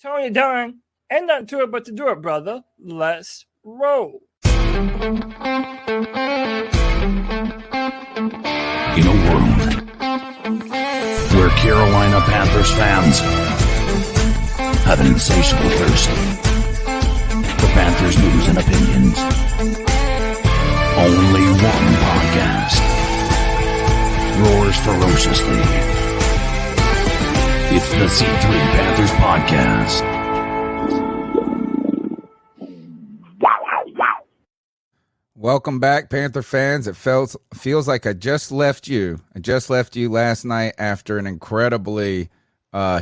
Tony Dunn. Ain't nothing to it but to do it, brother. Let's roll. In a world where Carolina Panthers fans have an insatiable thirst for Panthers news and opinions, only one podcast roars ferociously. It's the C3 Panthers Podcast. Welcome back, Panther fans. It feels like I just left you. I just left you last night after an incredibly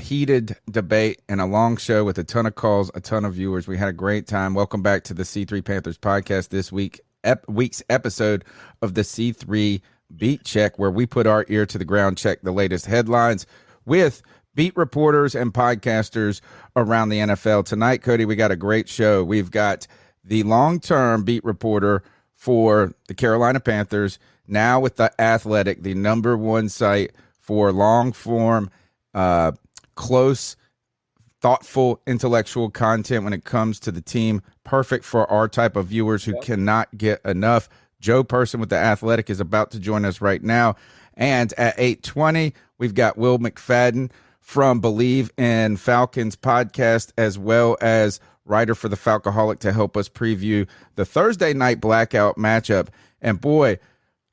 heated debate and a long show with a ton of calls, a ton of viewers. We had a great time. Welcome back to the C3 Panthers podcast. This week's episode of the C3 BeatCheck, where we put our ear to the ground, check the latest headlines with beat reporters and podcasters around the NFL. Tonight, Cody, we got a great show. We've got the long-term beat reporter for the Carolina Panthers, now with the Athletic, the number one site for long-form, close, thoughtful, intellectual content when it comes to the team. Perfect for our type of viewers who cannot get enough. Joe Person with the Athletic is about to join us right now. And at 8:20, we've got Will McFadden from Bleav and Falcons podcast, as well as writer for the Falcoholic, to help us preview the Thursday night blackout matchup. And boy,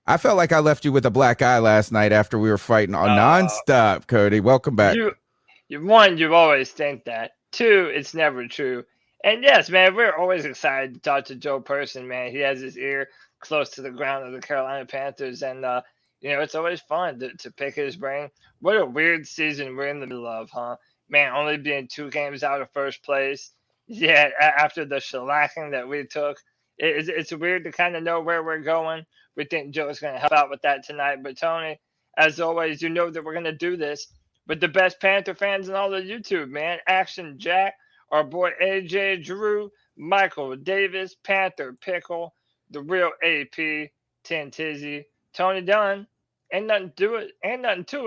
I felt like I left you with a black eye last night after we were fighting on nonstop. Cody, welcome back. One, you always think that. Two, it's never true. And yes, man, we're always excited to talk to Joe Person, man. He has his ear close to the ground of the Carolina Panthers, and it's always fun to pick his brain. What a weird season we're in the middle of, huh? Man, only being 2 games out of first place. Yeah, after the shellacking that we took, it's weird to kind of know where we're going. We think Joe's going to help out with that tonight. But, Tony, as always, you know that we're going to do this with the best Panther fans in all of YouTube, man. Action Jack, our boy AJ Drew, Michael Davis, Panther Pickle, the real AP, Tin Tizzy, Tony Dunn. Ain't nothing to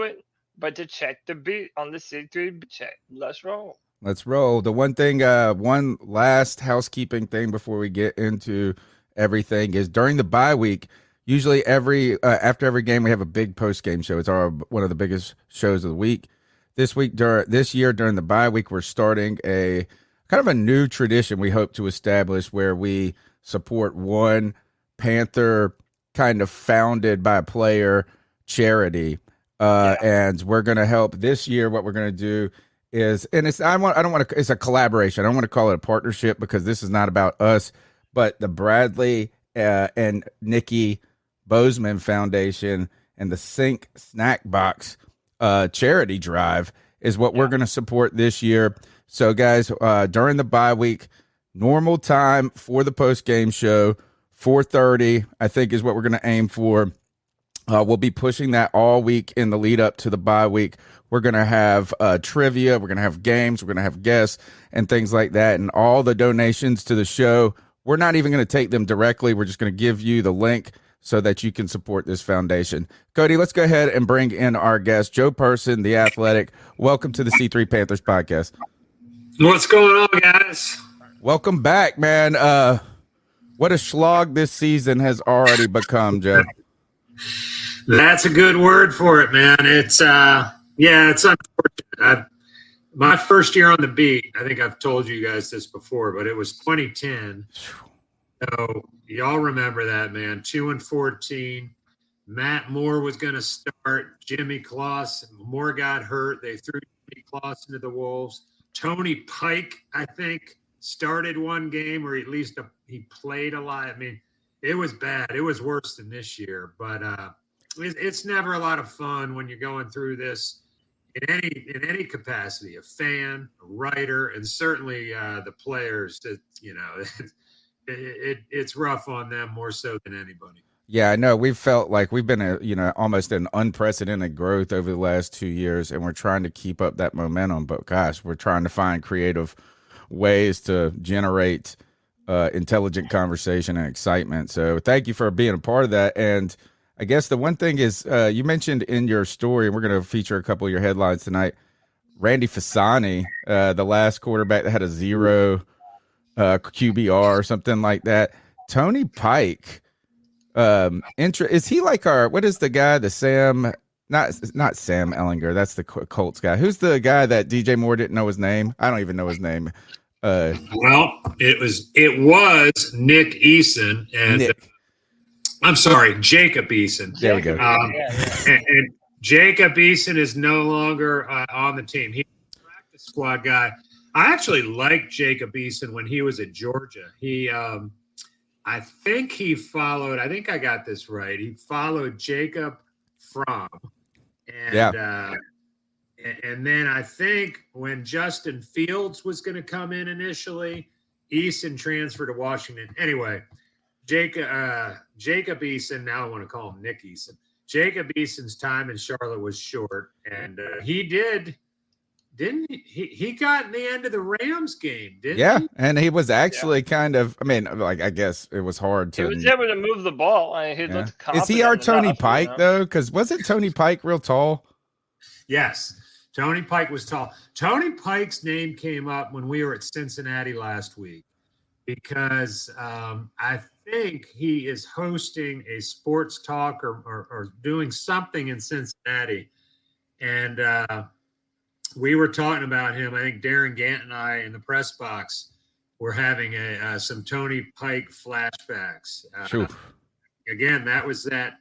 it but to check the beat on the C3 BeatCheck. Let's roll. Let's roll. The one thing, one last housekeeping thing before we get into everything is during the bye week, usually after every game, we have a big post-game show. It's one of the biggest shows of the week. This year during the bye week, we're starting a kind of a new tradition we hope to establish where we support one Panther kind of founded by a player charity. And we're going to help this year. What we're going to do is, and it's a collaboration. I don't want to call it a partnership because this is not about us, but the Bradley and Nikki Bozeman Foundation and the Sink Snack Box charity drive is what we're going to support this year. So guys, during the bye week, normal time for the post game show, 4:30, I think is what we're going to aim for. We'll be pushing that all week in the lead up to the bye week. We're going to have trivia. We're going to have games. We're going to have guests and things like that. And all the donations to the show, we're not even going to take them directly. We're just going to give you the link so that you can support this foundation. Cody, let's go ahead and bring in our guest, Joe Person, the Athletic. Welcome to the C3 Panthers podcast. What's going on, guys? Welcome back, man. What a slog this season has already become, Joe. That's a good word for it, man. It's it's unfortunate. My first year on the beat, I think I've told you guys this before, but it was 2010. So y'all remember that, man. 2-14. Matt Moore was going to start. Jimmy Kloss. Moore got hurt. They threw Jimmy Kloss into the Wolves. Tony Pike, I think, started one game, or at least he played a lot. I mean, it was bad. It was worse than this year, but it's never a lot of fun when you're going through this in any capacity, a fan, a writer, and certainly the players. It's rough on them more so than anybody. Yeah, I know. We've felt like we've been almost an unprecedented growth over the last 2 years, and we're trying to keep up that momentum. But gosh, we're trying to find creative ways to generate intelligent conversation and excitement. So thank you for being a part of that. And I guess the one thing is you mentioned in your story, and we're going to feature a couple of your headlines tonight, Randy Fasani, the last quarterback that had a 0 QBR or something like that. Tony Pike, is he like what is the guy, the Sam, not Sam Ellinger, that's the Colts guy. Who's the guy that DJ Moore didn't know his name? I don't even know his name. Well, it was Nick Eason and Nick. I'm sorry, Jacob Eason. There we go. And Jacob Eason is no longer on the team. He's a practice squad guy. I actually liked Jacob Eason when he was at Georgia. He, I think I got this right. He followed Jacob Fromm. And then I think when Justin Fields was going to come in initially, Eason transferred to Washington. Anyway, Jacob Eason, now I want to call him Nick Eason. Jacob Eason's time in Charlotte was short, and he got in the end of the Rams game, didn't he? Yeah, and he was actually kind of, I guess it was hard to. He was able to move the ball. He looked confident. Is he our Tony enough, Pike, though? Because wasn't Tony Pike real tall? Yes, Tony Pike was tall. Tony Pike's name came up when we were at Cincinnati last week because I think he is hosting a sports talk or doing something in Cincinnati. And we were talking about him. I think Darren Gant and I in the press box were having some Tony Pike flashbacks. Again, that was that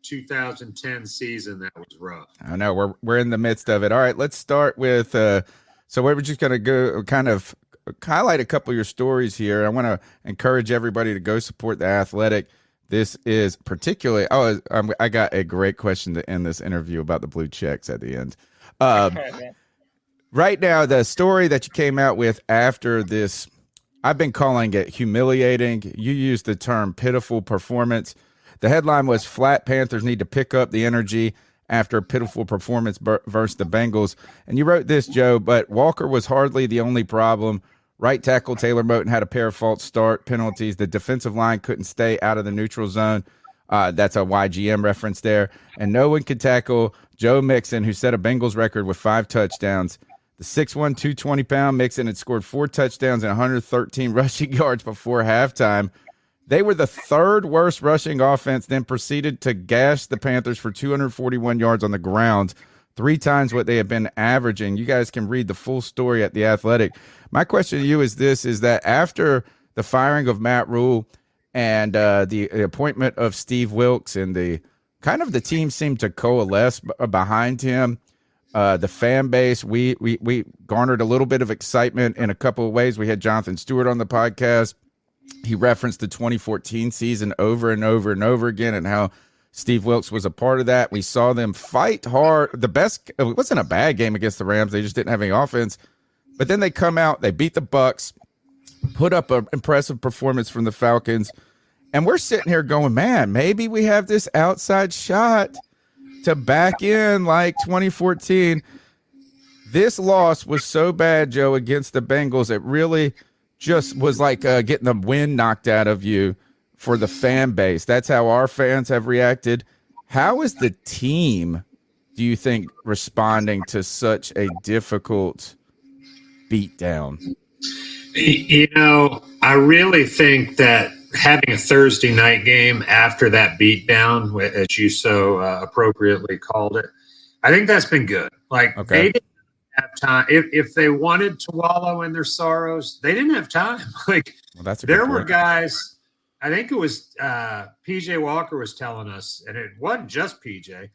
2010 season that was rough. I know we're in the midst of it. All right, let's start with so we're just going to go kind of highlight a couple of your stories here. I want to encourage everybody to go support The Athletic. This is particularly I got a great question to end this interview about the blue checks at the end. Right now, the story that you came out with after this, I've been calling it humiliating. You used the term pitiful performance. The headline was Flat Panthers need to pick up the energy after a pitiful performance versus the Bengals. And you wrote this, Joe, but Walker was hardly the only problem. Right tackle Taylor Moton had a pair of false start penalties. The defensive line couldn't stay out of the neutral zone. That's a YGM reference there. And no one could tackle Joe Mixon, who set a Bengals record with 5 touchdowns. The 6'1", 220-pound Mixon had scored 4 touchdowns and 113 rushing yards before halftime. They were the 3rd worst rushing offense, then proceeded to gash the Panthers for 241 yards on the ground, 3 times what they have been averaging. You guys can read the full story at The Athletic. My question to you is this, is that after the firing of Matt Rule and the appointment of Steve Wilks and the team seemed to coalesce behind him, the fan base, we garnered a little bit of excitement in a couple of ways. We had Jonathan Stewart on the podcast. He referenced the 2014 season over and over and over again and how Steve Wilks was a part of that. We saw them fight hard. It wasn't a bad game against the Rams. They just didn't have any offense. But then they come out, they beat the Bucs, put up an impressive performance from the Falcons. And we're sitting here going, man, maybe we have this outside shot to back in like 2014. This loss was so bad, Joe, against the Bengals. It really just was like getting the wind knocked out of you for the fan base. That's how our fans have reacted. How is the team, do you think, responding to such a difficult beatdown? I really think that having a Thursday night game after that beatdown, as you so appropriately called it, I think that's been good. Like, They didn't have time. If they wanted to wallow in their sorrows, they didn't have time. Like, there were guys, I think it was PJ Walker was telling us, and it wasn't just PJ.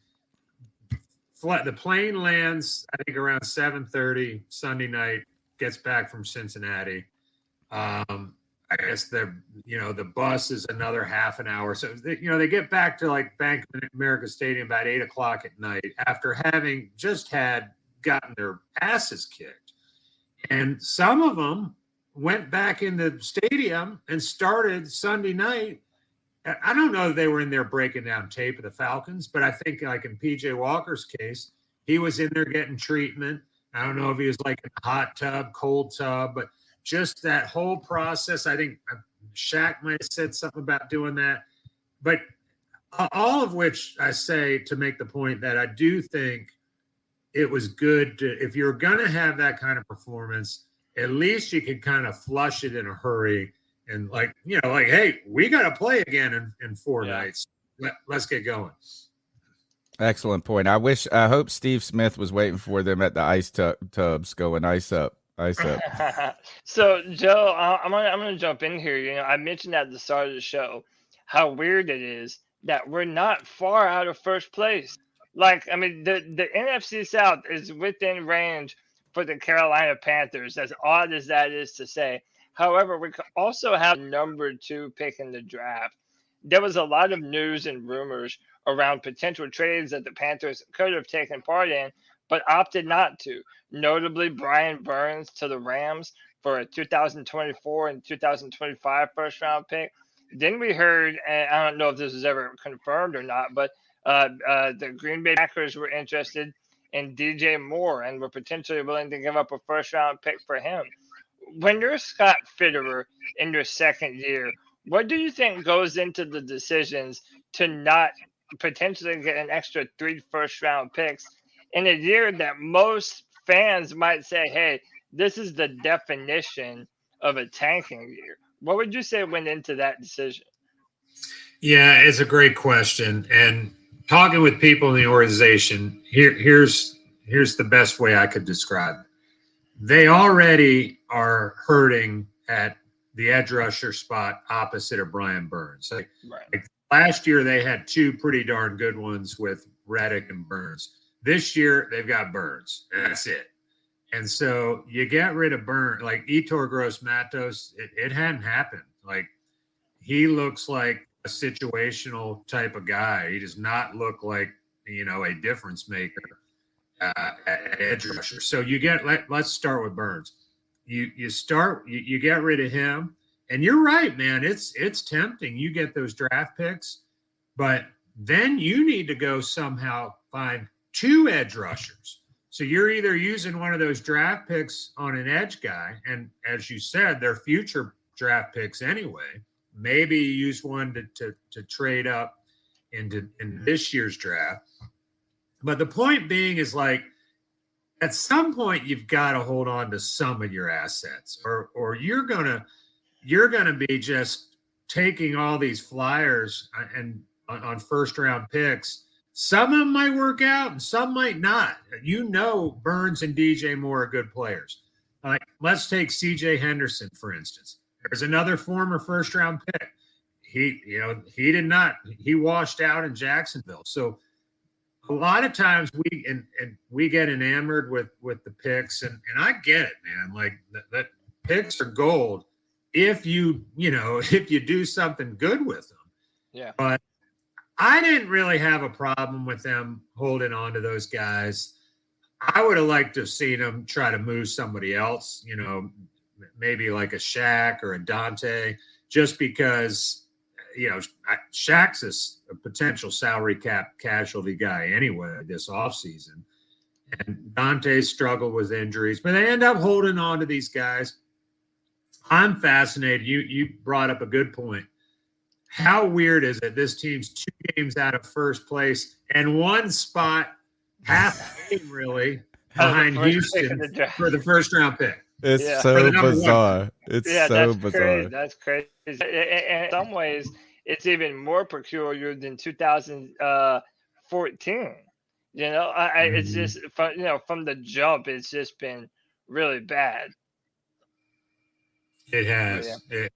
The plane lands, I think, around 7:30 Sunday night, gets back from Cincinnati. I guess the bus is another half an hour. So, they get back to like Bank of America Stadium about 8:00 at night after having just gotten their asses kicked. And some of them went back in the stadium and started Sunday night. I don't know if they were in there breaking down tape of the Falcons, but I think like in PJ Walker's case, he was in there getting treatment. I don't know if he was like in a hot tub, cold tub, but just that whole process. I think Shaq might have said something about doing that. But all of which I say to make the point that I do think it was good to, if you're going to have that kind of performance, at least you could kind of flush it in a hurry and like, hey, we got to play again in 4 nights. Let's get going. Excellent point. I hope Steve Smith was waiting for them at the ice tubs going ice up. So, Joe, I'm gonna jump in here. I mentioned at the start of the show how weird it is that we're not far out of first place. Like, I mean, the NFC South is within range for the Carolina Panthers, as odd as that is to say. However, we could also have number 2 pick in the draft. There was a lot of news and rumors around potential trades that the Panthers could have taken part in, but opted not to. Notably, Brian Burns to the Rams for a 2024 and 2025 first round pick. Then we heard, and I don't know if this was ever confirmed or not, but the Green Bay Packers were interested in DJ Moore and were potentially willing to give up a first round pick for him. When you're Scott Fitterer in your second year, what do you think goes into the decisions to not potentially get an extra 3 first round picks in a year that most fans might say, hey, this is the definition of a tanking year? What would you say went into that decision? Yeah, it's a great question. And talking with people in the organization, here's the best way I could describe it. They already are hurting at the edge rusher spot opposite of Brian Burns. Like last year, they had 2 pretty darn good ones with Reddick and Burns. This year, they've got Burns. That's it. And so you get rid of Burns, like Yetur Gross-Matos, it hadn't happened. Like, he looks like a situational type of guy. He does not look like, a difference maker at edge rusher. So let's start with Burns. You get rid of him, and you're right, man. It's tempting. You get those draft picks, but then you need to go somehow find 2 edge rushers. So you're either using one of those draft picks on an edge guy, and as you said, they're future draft picks anyway. Maybe you use one to trade up in this year's draft. But the point being is, like, at some point you've got to hold on to some of your assets, or you're gonna be just taking all these flyers and on first round picks. Some of them might work out and some might not. Burns and DJ Moore are good players. Let's take CJ Henderson, for instance. There's another former first round pick. He washed out in Jacksonville. So a lot of times we get enamored with the picks, and I get it, man. Like that picks are gold if you do something good with them. Yeah. But I didn't really have a problem with them holding on to those guys. I would have liked to have seen them try to move somebody else, maybe like a Shaq or a Dante, just because, Shaq's a potential salary cap casualty guy anyway this offseason. And Dante struggled with injuries, but they end up holding on to these guys. I'm fascinated. You brought up a good point. How weird is it? This team's 2 games out of first place and 1 spot, half game really, behind Houston for the first round pick. It's so bizarre. It's so bizarre. Crazy. That's crazy. And in some ways, it's even more peculiar than 2014. It's just from the jump, it's just been really bad. It has. Yeah.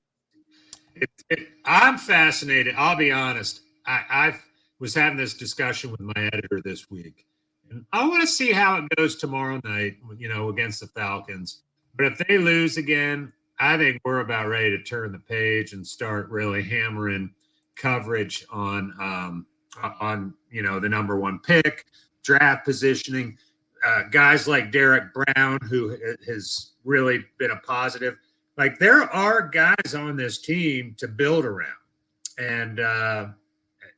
I'm fascinated. I'll be honest. I was having this discussion with my editor this week, and I want to see how it goes tomorrow night, against the Falcons. But if they lose again, I think we're about ready to turn the page and start really hammering coverage on the number 1 pick, draft positioning, guys like Derek Brown, who has really been a positive. Like, there are guys on this team to build around, and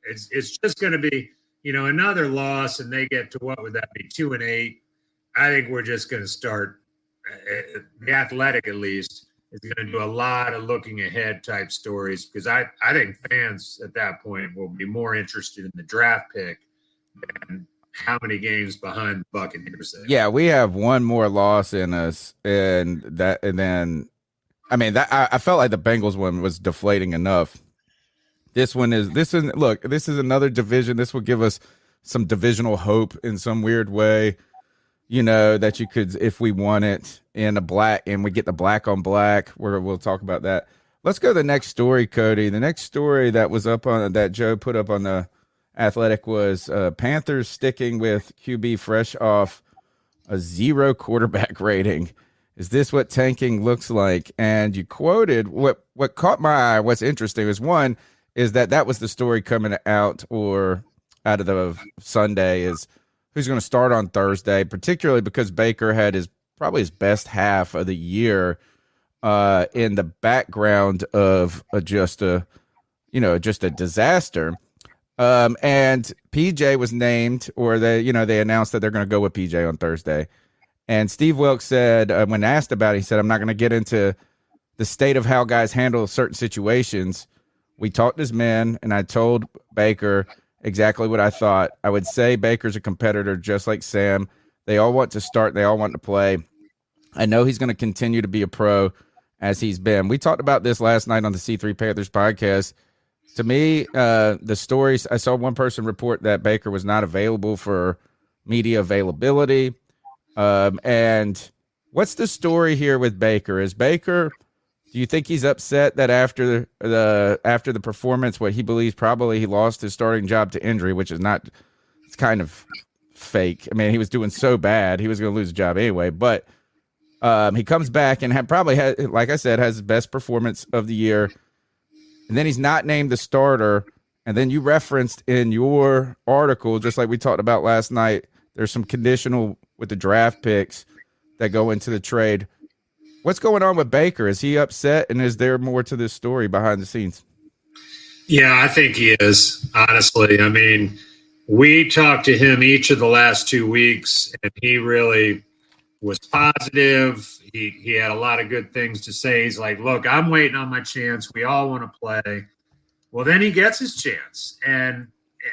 it's just going to be, another loss, and they get to, what would that be, 2-8. I think we're just going to start. The Athletic, at least, is going to do a lot of looking ahead type stories, because I think fans at that point will be more interested in the draft pick than how many games behind the Buccaneers they are. Yeah, we have one more loss in us, and then I mean that I felt like the Bengals one was deflating enough. This is another division. This will give us some divisional hope in some weird way. You know, that you could, if we won it in a black and we get the black on black, where we'll talk about that. Let's go to the next story, Cody. The next story that was up on that Joe put up on the Athletic was Panthers sticking with QB fresh off a 0 quarterback rating. Is this what tanking looks like? And you quoted what caught my eye. What's interesting is one is that was the story coming out of the Sunday is who's going to start on Thursday, particularly because Baker had probably his best half of the year in the background of just a disaster. And PJ was named, or they announced that they're going to go with PJ on Thursday. And Steve Wilkes said, when asked about it, he said, I'm not going to get into the state of how guys handle certain situations. We talked as men, and I told Baker exactly what I thought. I would say Baker's a competitor just like Sam. They all want to start. They all want to play. I know he's going to continue to be a pro as he's been. We talked about this last night on the C3 Panthers podcast. To me, the stories, I saw one person report that Baker was not available for media availability. And what's the story here with Baker? Do you think he's upset that after the performance, what he believes probably he lost his starting job to injury, which is not, it's kind of fake. I mean, he was doing so bad, he was going to lose his job anyway. But he comes back and like I said, has his best performance of the year. And then he's not named the starter. And then you referenced in your article, just like we talked about last night, there's some conditional with the draft picks that go into the trade. What's going on with Baker? Is he upset, and is there more to this story behind the scenes? Yeah, I think he is, honestly. I mean, we talked to him each of the last 2 weeks, and he really was positive. He had a lot of good things to say. He's like, look, I'm waiting on my chance. We all want to play. Well, then he gets his chance. And,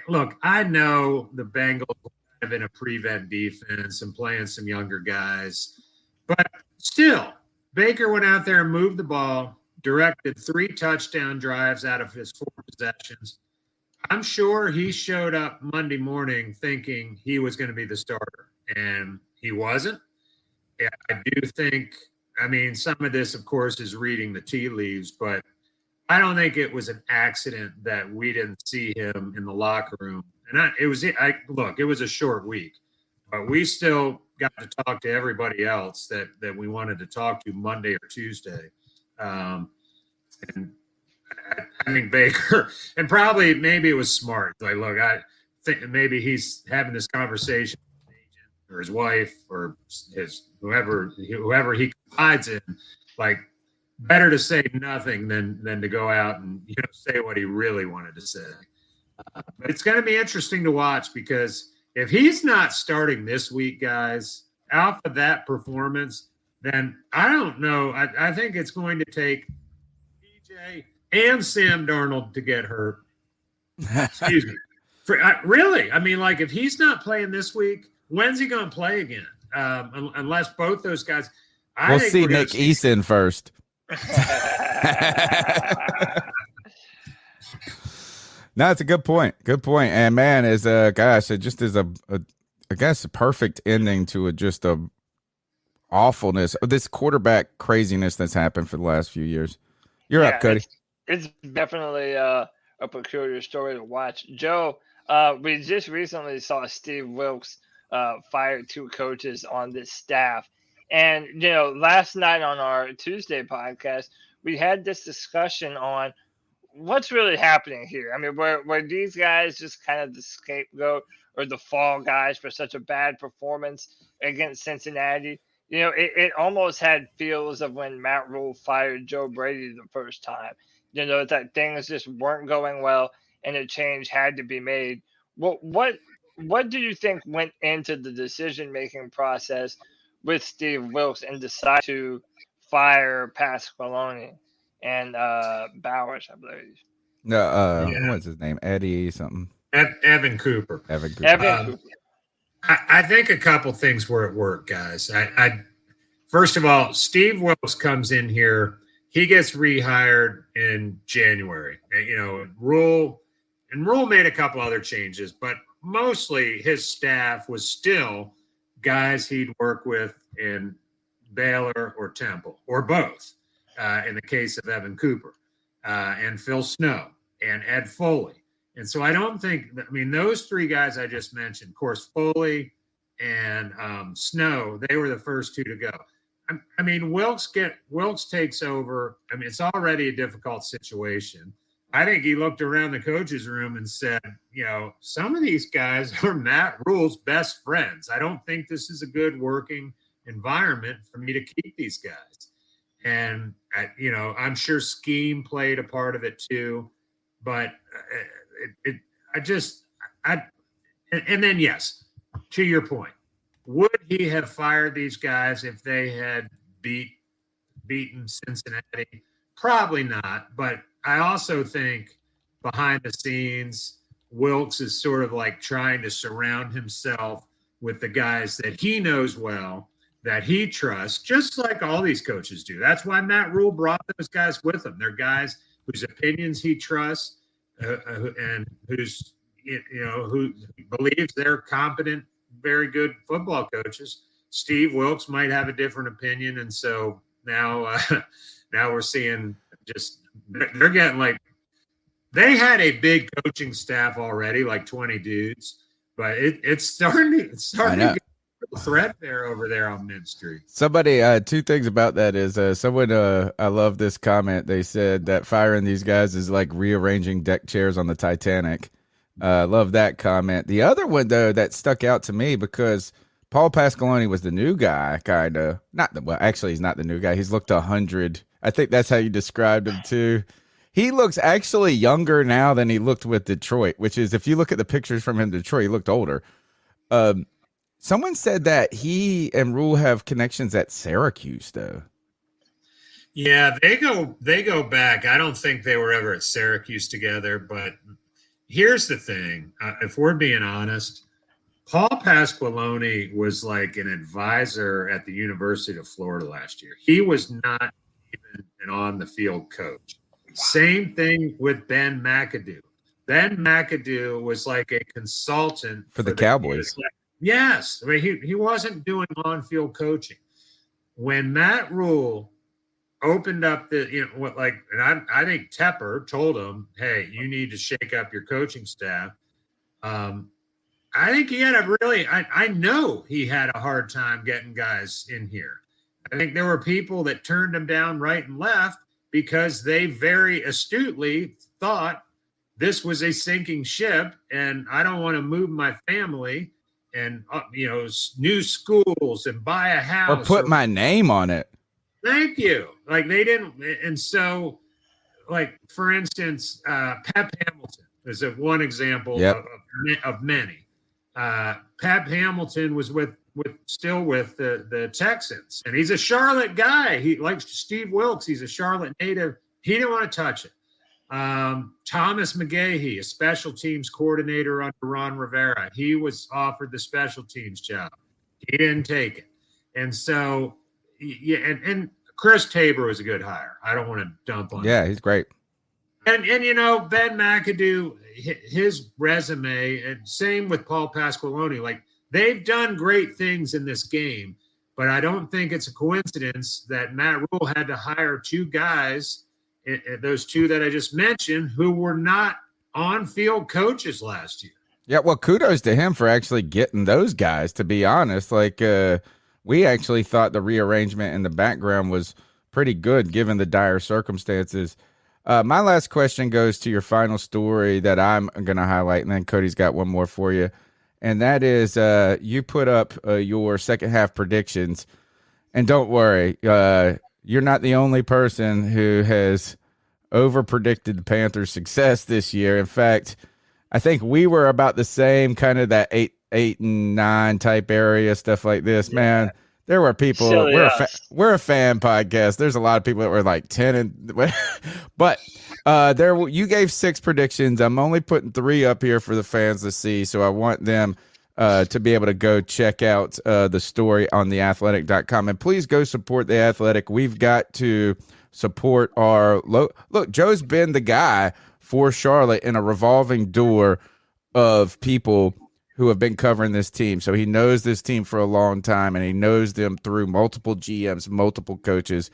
look, I know the Bengals have been a prevent defense and playing some younger guys. But still, Baker went out there and moved the ball, directed 3 touchdown drives out of his 4 possessions. I'm sure he showed up Monday morning thinking he was going to be the starter, and he wasn't. Yeah, I do think, I mean, some of this, of course, is reading the tea leaves, but I don't think it was an accident that we didn't see him in the locker room. And it was a short week, but we still got to talk to everybody else that we wanted to talk to Monday or Tuesday. And I think Baker, and probably maybe it was smart. Like, look, I think maybe he's having this conversation with his agent or his wife or his whoever he confides in. Like, better to say nothing than to go out and say what he really wanted to say. But it's going to be interesting to watch, because if he's not starting this week, guys, off of that performance, then I don't know. I think it's going to take PJ and Sam Darnold to get hurt. Excuse me. Really? I mean, like, if he's not playing this week, when's he going to play again? Unless both those guys. We'll see Nick Eason first. No, it's a good point. Good point. And man, it just is I guess a perfect ending to just a awfulness of this quarterback craziness that's happened for the last few years. You're up, Cody. It's definitely a peculiar story to watch. Joe, we just recently saw Steve Wilkes fire 2 coaches on this staff. And, last night on our Tuesday podcast, we had this discussion on what's really happening here. I mean, were these guys just kind of the scapegoat or the fall guys for such a bad performance against Cincinnati? It almost had feels of when Matt Rule fired Joe Brady the first time. That things just weren't going well and a change had to be made. Well, what do you think went into the decision-making process with Steve Wilkes and decide to fire Pasqualoni and Bowers, I believe? No, what's his name? Eddie something. Evan Cooper. Evan Cooper. I think a couple things were at work, guys. First of all, Steve Wilkes comes in here. He gets rehired in January. Rule made a couple other changes, but mostly his staff was still guys he'd work with in Baylor or Temple or both. In the case of Evan Cooper and Phil Snow and Ed Foley. And so I don't think, those three guys I just mentioned, of course, Foley and Snow, they were the first two to go. Wilkes takes over. It's already a difficult situation. I think he looked around the coaches' room and said, some of these guys are Matt Rule's best friends. I don't think this is a good working environment for me to keep these guys. And, I'm sure scheme played a part of it too. But and then, yes, to your point, would he have fired these guys if they had beaten Cincinnati? Probably not. But I also think behind the scenes, Wilkes is sort of like trying to surround himself with the guys that he knows well, that he trusts, just like all these coaches do. That's why Matt Rule brought those guys with him. They're guys whose opinions he trusts and who believes they're competent, very good football coaches. Steve Wilkes might have a different opinion, and so now we're seeing they're getting they had a big coaching staff already, like 20 dudes, but it's starting to get threadbare over there on Mid Street. Somebody, two things about that is someone, I love this comment. They said that firing these guys is like rearranging deck chairs on the Titanic. Love that comment. The other one, though, that stuck out to me because Paul Pasqualoni was the new guy, kind of. Actually, he's not the new guy. He's looked 100. I think that's how you described him, too. He looks actually younger now than he looked with Detroit, which is, if you look at the pictures from him in Detroit, he looked older. Someone said that he and Rule have connections at Syracuse, though. Yeah, they go back. I don't think they were ever at Syracuse together, but here's the thing. If we're being honest, Paul Pasqualoni was like an advisor at the University of Florida last year. He was not even an on-the-field coach. Same thing with Ben McAdoo. Ben McAdoo was like a consultant for the Cowboys. Yes. He wasn't doing on-field coaching. When Matt Rule opened up I think Tepper told him, hey, you need to shake up your coaching staff. I think he had I know he had a hard time getting guys in here. I think there were people that turned him down right and left because they very astutely thought this was a sinking ship and I don't want to move my family and, new schools and buy a house. Or put my name on it. Thank you. They didn't. And so, for instance, Pep Hamilton is one example of many. Pep Hamilton was still with the Texans, and he's a Charlotte guy. He likes Steve Wilkes. He's a Charlotte native. He didn't want to touch it. Thomas McGahee, a special teams coordinator under Ron Rivera. He was offered the special teams job. He didn't take it. And so, and Chris Tabor was a good hire. I don't want to dump on him. Yeah, he's great. And Ben McAdoo, his resume, and same with Paul Pasqualoni, they've done great things in this game, but I don't think it's a coincidence that Matt Rule had to hire two guys, those two that I just mentioned, who were not on-field coaches last year. Yeah, well, kudos to him for actually getting those guys, to be honest. We actually thought the rearrangement in the background was pretty good given the dire circumstances. My last question goes to your final story that I'm going to highlight, and then Cody's got one more for you. And that is you put up your second half predictions. And don't worry, you're not the only person who has over-predicted the Panthers' success this year. In fact, I think we were about the same, kind of that 8 and 9 type area, stuff like this. Yeah. Man, there were people. We're a fan podcast. There's a lot of people that were like 10 and, but you gave 6 predictions. I'm only putting 3 up here for the fans to see, so I want them. to be able to go check out the story on theathletic.com. And please go support The Athletic. We've got to support our look. Joe's been the guy for Charlotte in a revolving door of people who have been covering this team. So he knows this team for a long time, and he knows them through multiple GMs, multiple coaches.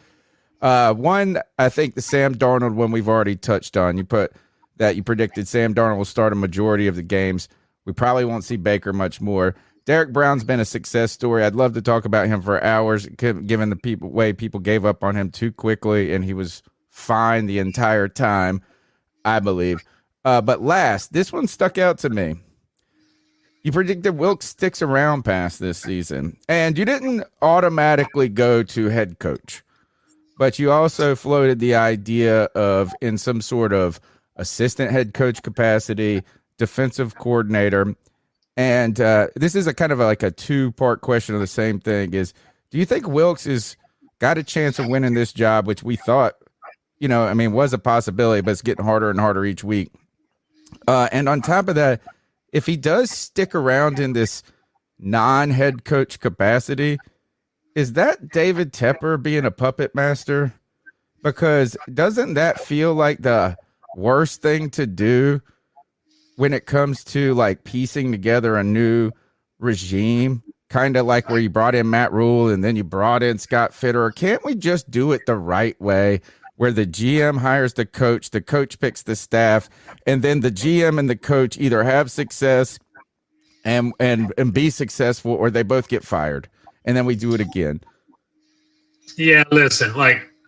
One, I think the Sam Darnold one we've already touched on. You predicted Sam Darnold will start a majority of the games. We probably won't see Baker much more. Derek Brown's been a success story. I'd love to talk about him for hours, given the way people gave up on him too quickly, and he was fine the entire time, I believe. But last, this one stuck out to me. You predicted Wilkes sticks around past this season, and you didn't automatically go to head coach, but you also floated the idea of in some sort of assistant head coach capacity, defensive coordinator. And this is a kind of like a two-part question of the same thing is, do you think Wilkes has got a chance of winning this job, which we thought, was a possibility, but it's getting harder and harder each week. And on top of that, if he does stick around in this non-head coach capacity, is that David Tepper being a puppet master? Because doesn't that feel like the worst thing to do when it comes to like piecing together a new regime, kind of like where you brought in Matt Rule and then you brought in Scott Fitterer? Can't we just do it the right way, where the GM hires the coach picks the staff, and then the GM and the coach either have success and be successful, or they both get fired, and then we do it again? Yeah, listen,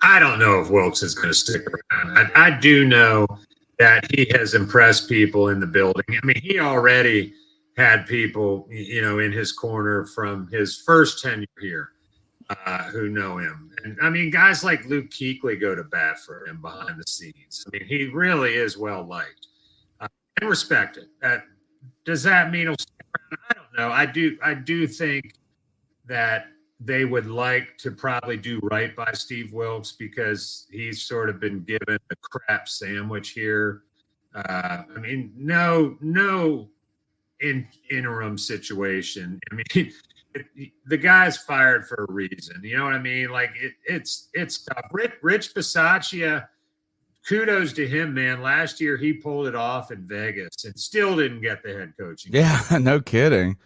I don't know if Wilkes is going to stick around. I do know that he has impressed people in the building. I mean, he already had people, in his corner from his first tenure here who know him. And, I mean, guys like Luke Kuechly go to bat for him behind the scenes. I mean, he really is well-liked and respected. Does that mean he'll stick around? I don't know. I do think that they would like to probably do right by Steve Wilkes, because he's sort of been given a crap sandwich here. No interim situation. I mean, the guy's fired for a reason. You know what I mean? It's tough. Rich Bisaccia, kudos to him, man. Last year he pulled it off in Vegas and still didn't get the head coaching. Yeah, no kidding.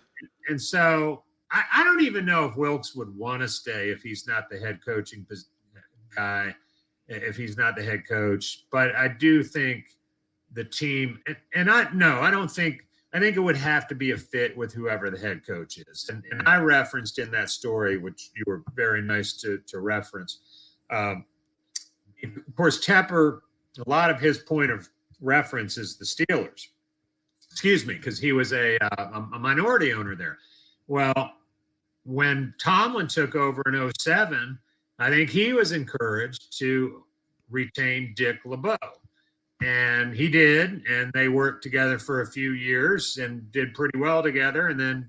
And so I don't even know if Wilkes would want to stay if he's not the head coaching guy, if he's not the head coach. But I do think the team, I think it would have to be a fit with whoever the head coach is. And I referenced in that story, which you were very nice to reference. Of course, Tepper, a lot of his point of reference is the Steelers. Excuse me, because he was a minority owner there. Well, when Tomlin took over in 2007, I think he was encouraged to retain Dick LeBeau. And he did, and they worked together for a few years and did pretty well together. And then,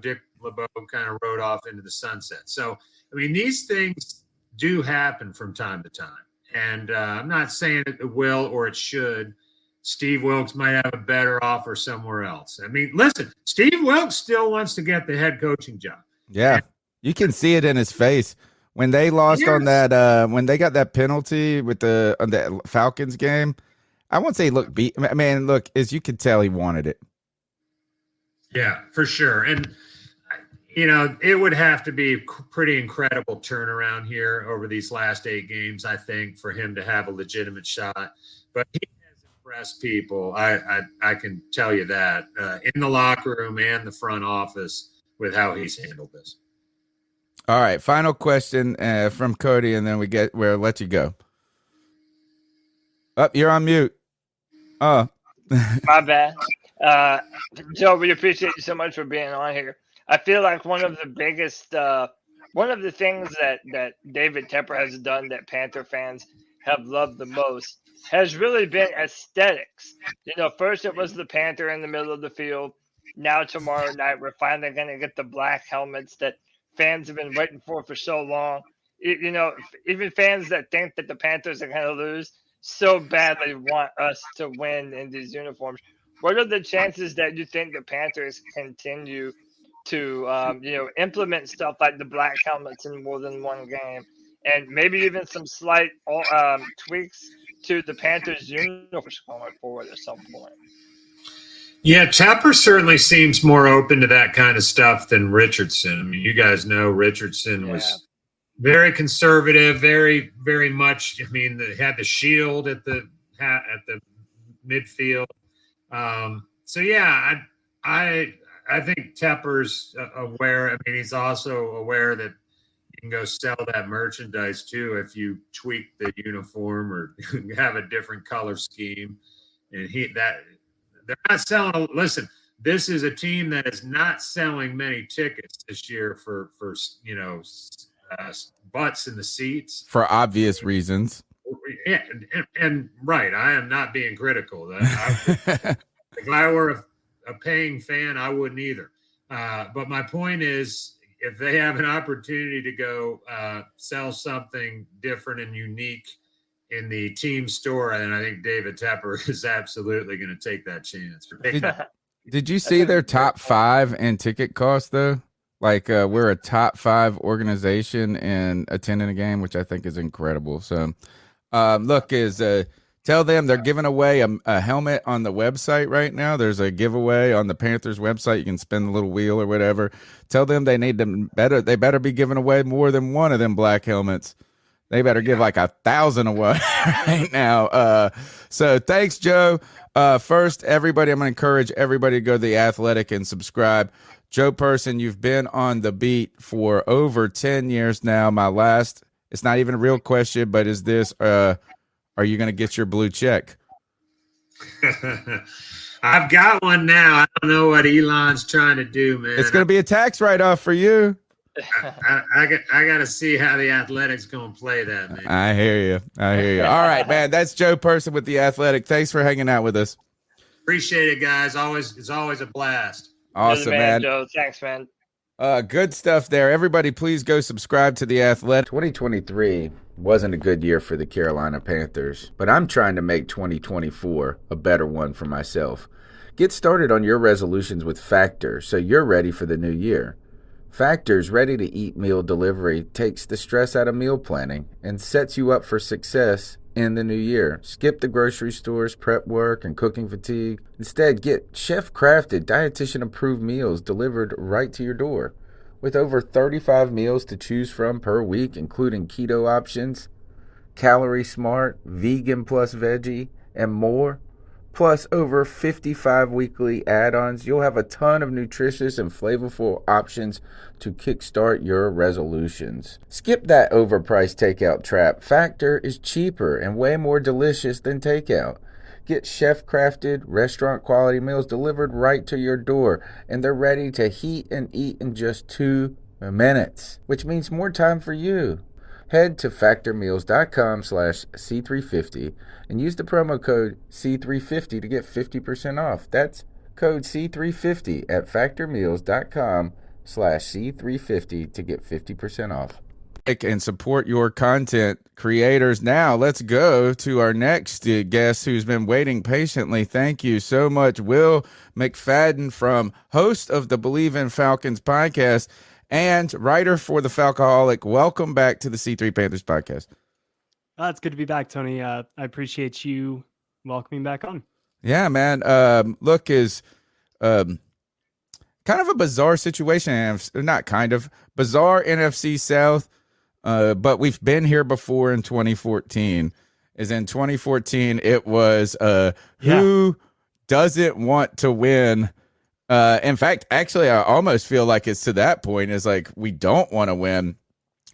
Dick LeBeau kind of rode off into the sunset. So, I mean, these things do happen from time to time. And I'm not saying it will or it should. Steve Wilkes might have a better offer somewhere else. I mean, listen, Steve Wilkes still wants to get the head coaching job. Yeah, you can see it in his face. When they lost on that, when they got that penalty on the Falcons game, I won't say look beat. I mean, look, as you could tell, he wanted it. Yeah, for sure. And, it would have to be a pretty incredible turnaround here over these last 8 games, I think, for him to have a legitimate shot. But he has impressed people. I can tell you that in the locker room and the front office with how he's handled this. All right, final question from Cody, and then we'll let you go. You're on mute. Oh, my bad. Joe, we appreciate you so much for being on here. I feel like one of the things that David Tepper has done that Panther fans have loved the most has really been aesthetics. First it was the Panther in the middle of the field. Now tomorrow night we're finally going to get the black helmets that fans have been waiting for so long. Even fans that think that the Panthers are going to lose so badly want us to win in these uniforms. what are the chances that you think the Panthers continue to implement stuff like the black helmets in more than one game, and maybe even some slight tweaks to the Panthers uniforms going forward at some point? Yeah, Tepper certainly seems more open to that kind of stuff than Richardson. I mean, you guys know Richardson was very conservative, very, very much. I mean, they had the shield at the midfield. So yeah, I think Tepper's aware. I mean, he's also aware that you can go sell that merchandise too if you tweak the uniform or have a different color scheme. And they're not selling. Listen, this is a team that is not selling many tickets this year for butts in the seats for obvious reasons. Yeah, and right, I am not being critical. If I were a paying fan, I wouldn't either. But my point is, if they have an opportunity to go sell something different and unique in the team store, then I think David Tepper is absolutely going to take that chance. Did you see their top 5 in ticket cost though? Like we're a top 5 organization in attending a game, which I think is incredible. So tell them they're giving away a helmet on the website right now. There's a giveaway on the Panthers website. You can spin the little wheel or whatever. Tell them they need them better. They better be giving away more than one of them black helmets. They better give like 1,000 away right now. So thanks, Joe. First, everybody, I'm going to encourage everybody to go to The Athletic and subscribe. Joe Person, you've been on the beat for over 10 years now. It's not even a real question, but is this, are you going to get your blue check? I've got one now. I don't know what Elon's trying to do, man. It's going to be a tax write-off for you. I got to see how the Athletic's going to play that, man. I hear you. All right, man. That's Joe Person with The Athletic. Thanks for hanging out with us. Appreciate it, guys. It's always a blast. Awesome, man. Joe. Thanks, man. Good stuff there. Everybody, please go subscribe to The Athletic. 2023 wasn't a good year for the Carolina Panthers, but I'm trying to make 2024 a better one for myself. Get started on your resolutions with Factor so you're ready for the new year. Factor's ready-to-eat meal delivery takes the stress out of meal planning and sets you up for success in the new year. Skip the grocery stores, prep work, and cooking fatigue. Instead, get chef-crafted, dietitian-approved meals delivered right to your door. With over 35 meals to choose from per week, including keto options, calorie smart, vegan plus veggie, and more, plus over 55 weekly add-ons, you'll have a ton of nutritious and flavorful options to kickstart your resolutions. Skip that overpriced takeout trap. Factor is cheaper and way more delicious than takeout. Get chef-crafted, restaurant-quality meals delivered right to your door, and they're ready to heat and eat in just 2 minutes, which means more time for you. Head to factormeals.com/C350 and use the promo code C350 to get 50% off. That's code C350 at factormeals.com/C350 to get 50% off. And support your content creators. Now let's go to our next guest who's been waiting patiently. Thank you so much, Will McFadden, host of the Bleav in Falcons podcast and writer for The Falcoholic. Welcome back to the C3 Panthers podcast. It's good to be back, Tony. I appreciate you welcoming back on. Yeah, man. Look, is kind of a bizarre situation. Not kind of. Bizarre NFC South, but we've been here before in 2014. In 2014, it was who doesn't want to win. In fact, actually, I almost feel like it's to that point. Is like we don't want to win,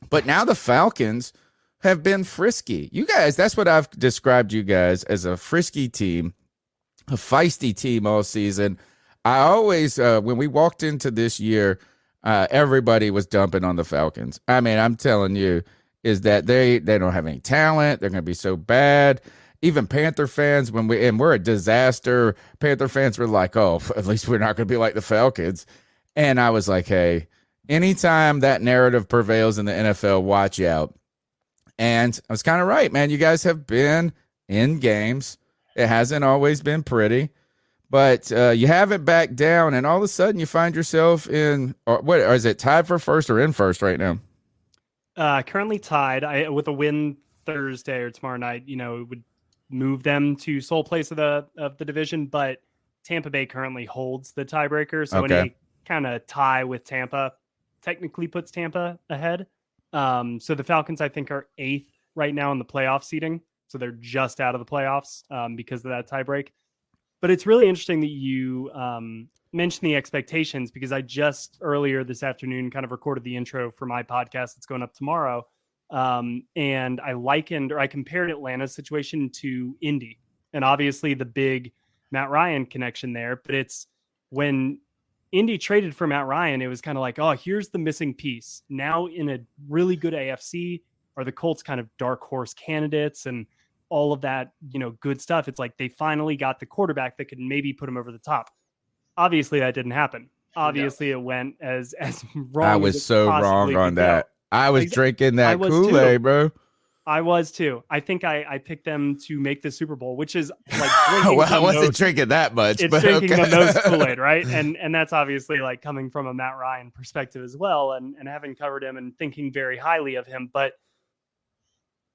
but now the Falcons have been frisky. You guys, that's what I've described you guys as, a frisky team, a feisty team all season. I always, when we walked into this year, everybody was dumping on the Falcons. I mean, I'm telling you, is that they don't have any talent. They're going to be so bad. Even Panther fans, we're a disaster, Panther fans were like, oh, at least we're not going to be like the Falcons. And I was like, hey, anytime that narrative prevails in the NFL, watch out. And I was kind of right, man. You guys have been in games. It hasn't always been pretty, But you haven't backed down, and all of a sudden you find yourself in what is it, tied for first or in first right now? Currently tied. With a win Thursday or tomorrow night, it would move them to sole place of the division. But Tampa Bay currently holds the tiebreaker, so any kind of tie with Tampa technically puts Tampa ahead. So the Falcons, I think, are 8th right now in the playoff seeding, so they're just out of the playoffs because of that tiebreak. But it's really interesting that you mentioned the expectations, because I just earlier this afternoon kind of recorded the intro for my podcast that's going up tomorrow. And I compared Atlanta's situation to Indy, and obviously the big Matt Ryan connection there. But it's when Indy traded for Matt Ryan, it was kind of like, oh, here's the missing piece. Now in a really good AFC, are the Colts kind of dark horse candidates and all of that, good stuff. It's like they finally got the quarterback that could maybe put him over the top. Obviously that didn't happen. Obviously it went as wrong. I was so wrong on that. I was drinking that Kool-Aid, bro. I was too. I think I picked them to make the Super Bowl, which is like well, I wasn't drinking that much. It's but drinking okay. the most Kool-Aid, right? And that's obviously like coming from a Matt Ryan perspective as well, and having covered him and thinking very highly of him. But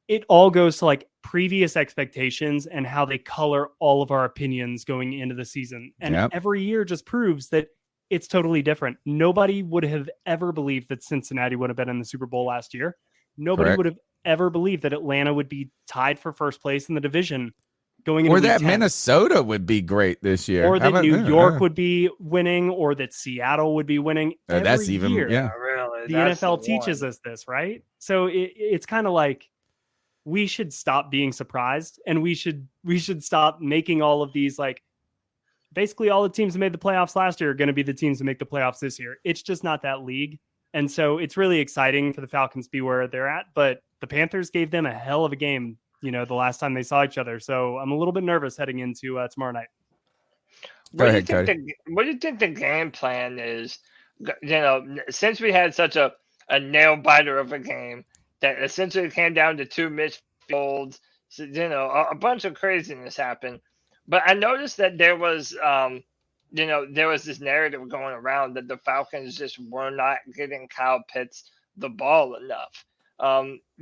it all goes to like previous expectations and how they color all of our opinions going into the season. And every year just proves that it's totally different. Nobody would have ever believed that Cincinnati would have been in the Super Bowl last year. Nobody would have ever believed that Atlanta would be tied for first place in the division going into or that week 10. Minnesota would be great this year. Or that New York would be winning, or that Seattle would be winning. That's even year. Really. The NFL teaches us this, right? So it's kind of like, we should stop being surprised, and we should stop making all of these, like, basically all the teams that made the playoffs last year are going to be the teams that make the playoffs this year. It's just not that league. And so it's really exciting for the Falcons to be where they're at, but the Panthers gave them a hell of a game, the last time they saw each other. So I'm a little bit nervous heading into tomorrow night. What do you think the game plan is? Since we had such a nail biter of a game that essentially came down to 2 missed fields, a bunch of craziness happened. But I noticed that there was, there was this narrative going around that the Falcons just were not getting Kyle Pitts the ball enough.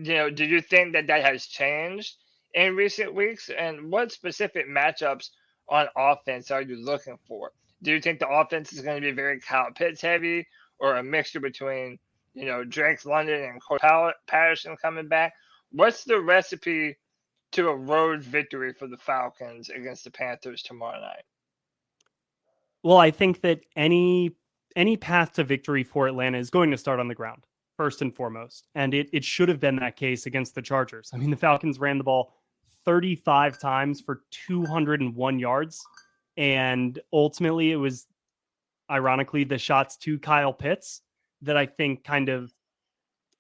Do you think that has changed in recent weeks? And what specific matchups on offense are you looking for? Do you think the offense is going to be very Kyle Pitts heavy, or a mixture between Drake London and Cody Patterson coming back? What's the recipe to a road victory for the Falcons against the Panthers tomorrow night? Well, I think that any path to victory for Atlanta is going to start on the ground, first and foremost. And it should have been that case against the Chargers. I mean, the Falcons ran the ball 35 times for 201 yards. And ultimately, it was, ironically, the shots to Kyle Pitts that I think kind of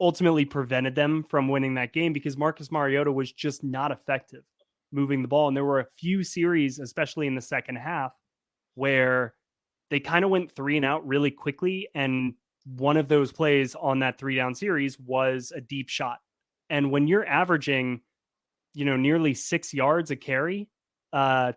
ultimately prevented them from winning that game, because Marcus Mariota was just not effective moving the ball. And there were a few series, especially in the second half, where they kind of went 3 and out really quickly. And one of those plays on that 3-down series was a deep shot. And when you're averaging, nearly 6 yards a carry, I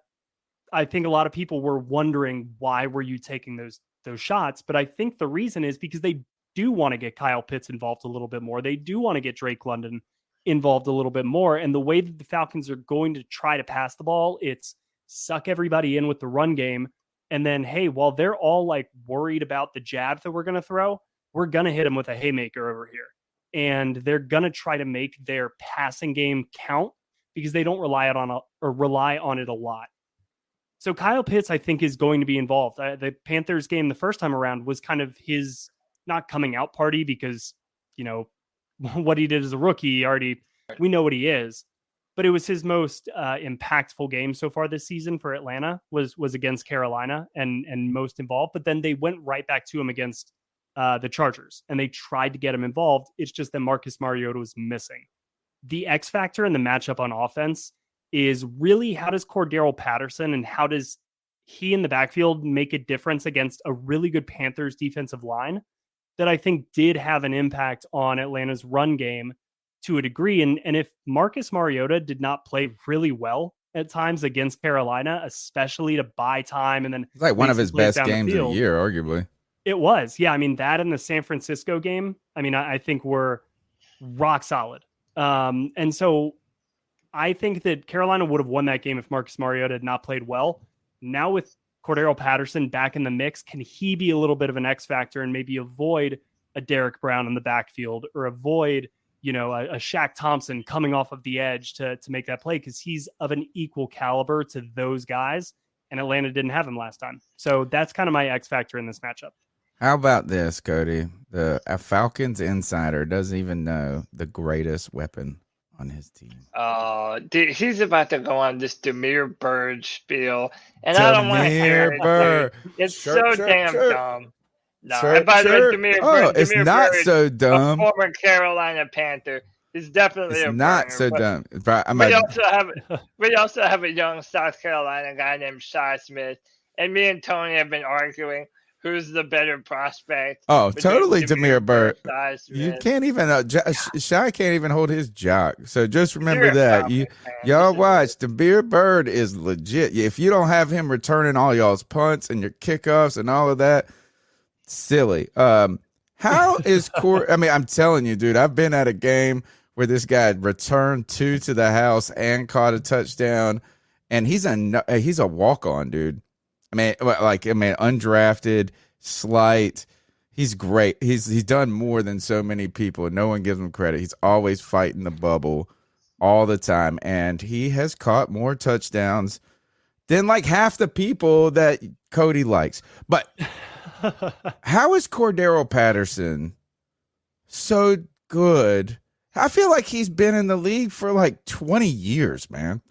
think a lot of people were wondering, why were you taking those shots? But I think the reason is because they do want to get Kyle Pitts involved a little bit more. They do want to get Drake London involved a little bit more. And the way that the Falcons are going to try to pass the ball, it's suck everybody in with the run game. And then, hey, while they're all like worried about the jab that we're going to throw, we're going to hit them with a haymaker over here. And they're going to try to make their passing game count, because they don't rely on it a lot. So Kyle Pitts, I think, is going to be involved. The Panthers game the first time around was kind of his not coming out party, because, what he did as a rookie, we know what he is. But it was his most impactful game so far this season for Atlanta was against Carolina and most involved. But then they went right back to him against the Chargers, and they tried to get him involved. It's just that Marcus Mariota was missing. The X factor in the matchup on offense is really, how does Cordero Patterson and how does he in the backfield make a difference against a really good Panthers defensive line that I think did have an impact on Atlanta's run game to a degree. And if Marcus Mariota did not play really well at times against Carolina, especially to buy time and then It's like one of his best down the games of the field. year, arguably. It was. Yeah, I mean, that and the San Francisco game, I mean, I think were rock solid. And so I think that Carolina would have won that game if Marcus Mariota had not played well. Now with Cordero Patterson back in the mix, can he be a little bit of an X factor and maybe avoid a Derek Brown in the backfield or avoid, a Shaq Thompson coming off of the edge to make that play? Because he's of an equal caliber to those guys, and Atlanta didn't have him last time. So that's kind of my X factor in this matchup. How about this, Cody? The Falcons insider doesn't even know the greatest weapon on his team. Oh, dude, he's about to go on this Demir Bird spiel, and I don't want to hear it. Bird. It's Chirp, so damn chirp. dumb. No, Chirp, and by the way, chirp. Demir Oh, Bird, it's Demir not Bird, so a dumb. former Carolina Panther, is definitely It's a not burner, so but dumb. We also have a young South Carolina guy named Shi Smith, and me and Tony have been arguing who's the better prospect. Oh, between totally, Demir Bird. Shi You Smith. can't even. Shy can't even hold his jock. So just remember You're a that. Falcons fan. Y'all This is- watch. Demir Bird is legit. If you don't have him returning all y'all's punts and your kickoffs and all of that, silly. How is I mean, I'm telling you, dude. I've been at a game where this guy returned two to the house and caught a touchdown, and he's a walk on, dude. I mean, undrafted, slight. He's great. He's done more than so many people. No one gives him credit. He's always fighting the bubble all the time, and he has caught more touchdowns than like half the people that Cody likes. But how is Cordero Patterson so good? I feel like he's been in the league for like 20 years, man.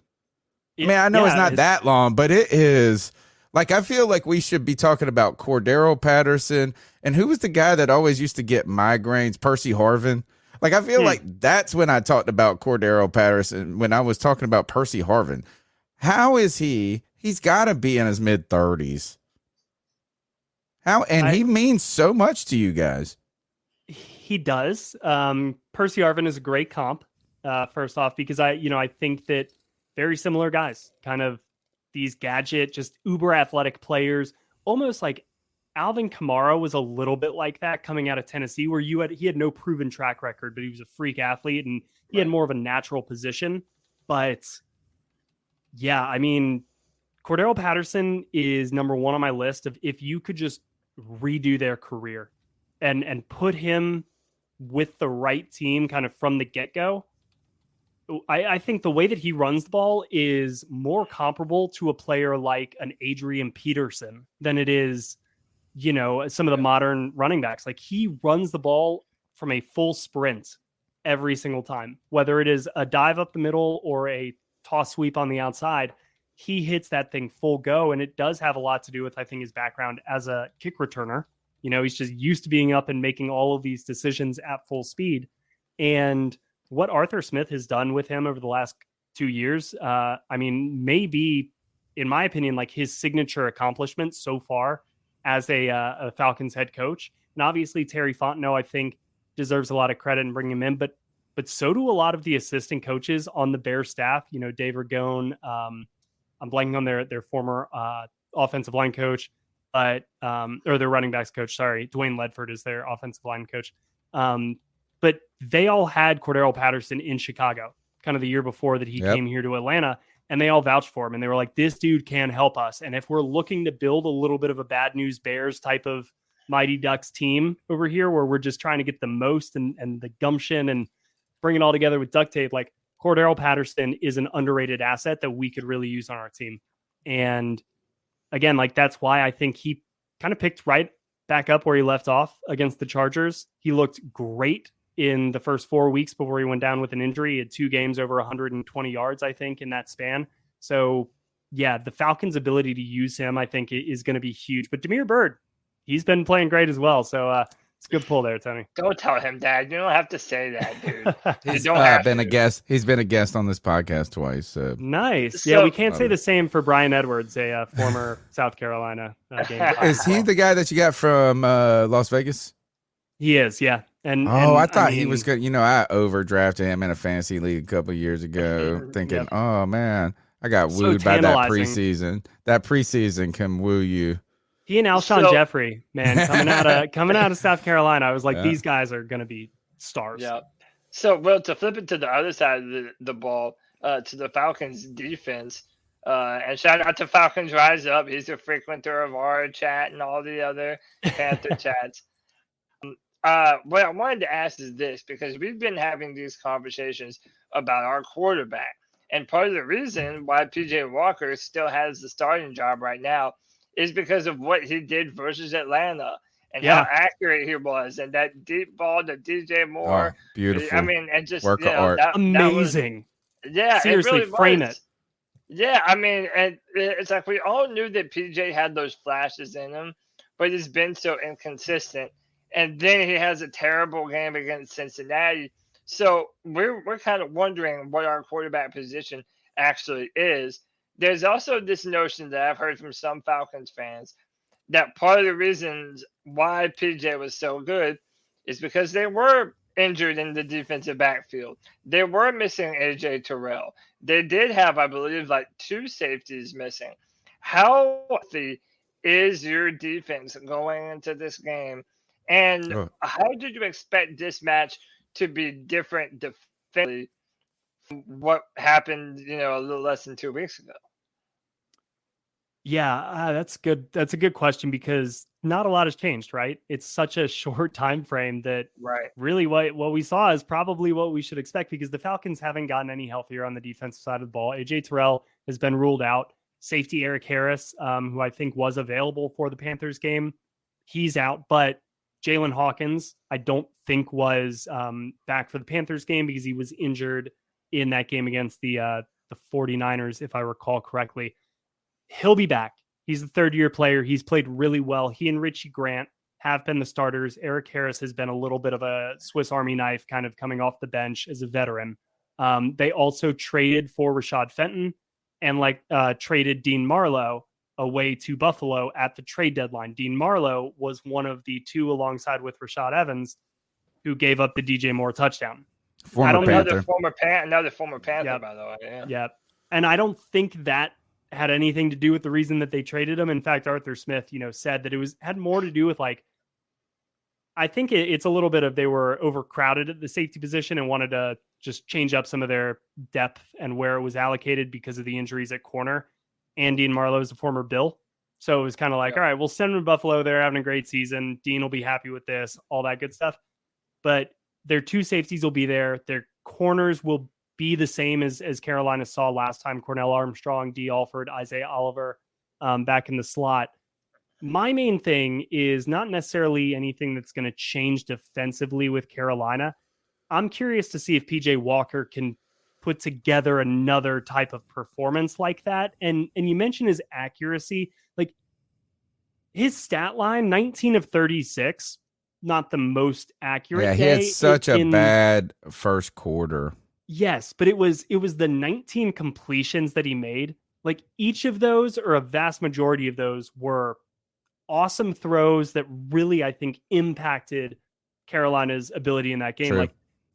I mean, I know it's not that long, but it is. Like, I feel like we should be talking about Cordero Patterson. And who was the guy that always used to get migraines? Percy Harvin. Like, I feel like that's when I talked about Cordero Patterson, when I was talking about Percy Harvin. How is he? He's got to be in his mid-30s. He means so much to you guys. He does. Percy Harvin is a great comp, first off, because I think that very similar guys, kind of these gadget, just uber athletic players, almost like Alvin Kamara was a little bit like that coming out of Tennessee, where he had no proven track record, but he was a freak athlete and he had more of a natural position. But yeah, I mean, Cordero Patterson is number one on my list of if you could just redo their career and put him with the right team kind of from the get-go. I think the way that he runs the ball is more comparable to a player like an Adrian Peterson than it is, some of the modern running backs. Like, he runs the ball from a full sprint every single time, whether it is a dive up the middle or a toss sweep on the outside. He hits that thing full go, and it does have a lot to do with, I think, his background as a kick returner. He's just used to being up and making all of these decisions at full speed. And what Arthur Smith has done with him over the last 2 years, maybe, in my opinion, like his signature accomplishment so far as a Falcons head coach. And obviously Terry Fontenot, I think, deserves a lot of credit in bringing him in, but so do a lot of the assistant coaches on the Bears staff. Dave Ragone, I'm blanking on their former offensive line coach, or their running backs coach. Sorry, Dwayne Ledford is their offensive line coach. But they all had Cordero Patterson in Chicago kind of the year before that he came here to Atlanta, and they all vouched for him. And they were like, this dude can help us. And if we're looking to build a little bit of a bad news Bears type of Mighty Ducks team over here, where we're just trying to get the most and the gumption and bring it all together with duct tape, like Cordero Patterson is an underrated asset that we could really use on our team. And again, like, that's why I think he kind of picked right back up where he left off against the Chargers. He looked great in the first 4 weeks before he went down with an injury. He had 2 games over 120 yards, I think, in that span. So yeah, the Falcons' ability to use him, I think, is going to be huge. But Demir Bird, he's been playing great as well. So it's a good pull there, Tony. Don't tell him, Dad. You don't have to say that, dude. He's don't have been to. a guest. He's been a guest on this podcast twice. So. Nice. So- Yeah, we can't say the same for Brian Edwards, a former South Carolina game. Is he the guy that you got from Las Vegas? He is, yeah. And I thought he was good. I overdrafted him in a fantasy league a couple years ago, thinking, Yep. oh man, I got So wooed by that tantalizing. preseason. That preseason can woo you. He and Alshon So- Jeffrey, man, coming out of South Carolina, I was like, Yeah. these guys are going to be stars. Yeah. So, well, to flip it to the other side of the ball, to the Falcons defense, and shout out to Falcons Rise Up. He's a frequenter of our chat and all the other Panther chats. What I wanted to ask is this, because we've been having these conversations about our quarterback. And part of the reason why PJ Walker still has the starting job right now is because of what he did versus Atlanta and how accurate he was, and that deep ball to DJ Moore. Beautiful. I mean, and just Work of art. Amazing. It Seriously, really frame was. it. Yeah, I mean, and it's like we all knew that PJ had those flashes in him, but he's been so inconsistent. And then he has a terrible game against Cincinnati. So we're kind of wondering what our quarterback position actually is. There's also this notion that I've heard from some Falcons fans that part of the reasons why PJ was so good is because they were injured in the defensive backfield. They were missing AJ Terrell. They did have, I Bleav, like 2 safeties missing. How healthy is your defense going into this game? And how did you expect this match to be different defensively from what happened, a little less than 2 weeks ago? Yeah, that's good. That's a good question because not a lot has changed, right? It's such a short time frame that really what we saw is probably what we should expect because the Falcons haven't gotten any healthier on the defensive side of the ball. AJ Terrell has been ruled out. Safety Eric Harris, who I think was available for the Panthers game, he's out. But Jalen Hawkins, I don't think was back for the Panthers game because he was injured in that game against the 49ers, if I recall correctly. He'll be back. He's a third-year player. He's played really well. He and Richie Grant have been the starters. Eric Harris has been a little bit of a Swiss Army knife kind of coming off the bench as a veteran. They also traded for Rashad Fenton and traded Dean Marlowe away to Buffalo at the trade deadline. Dean Marlowe was one of the 2 alongside with Rashad Evans who gave up the DJ Moore touchdown. Another former Panther, by the way. Yeah. And I don't think that had anything to do with the reason that they traded him. In fact, Arthur Smith, said that it had more to do with I think it's a little bit of they were overcrowded at the safety position and wanted to just change up some of their depth and where it was allocated because of the injuries at corner. And Dean Marlowe is a former Bill. So it was kind of all right, we'll send him to Buffalo. They're having a great season. Dean will be happy with this, all that good stuff. But their 2 safeties will be there. Their corners will be the same as Carolina saw last time. Cornell Armstrong, D. Alford, Isaiah Oliver back in the slot. My main thing is not necessarily anything that's going to change defensively with Carolina. I'm curious to see if PJ Walker can put together another type of performance like that. And you mentioned his accuracy. His stat line, 19 of 36, not the most accurate. Yeah, he had such a bad first quarter. Yes, but it was the 19 completions that he made. Each of those, or a vast majority of those, were awesome throws that really, I think, impacted Carolina's ability in that game. True.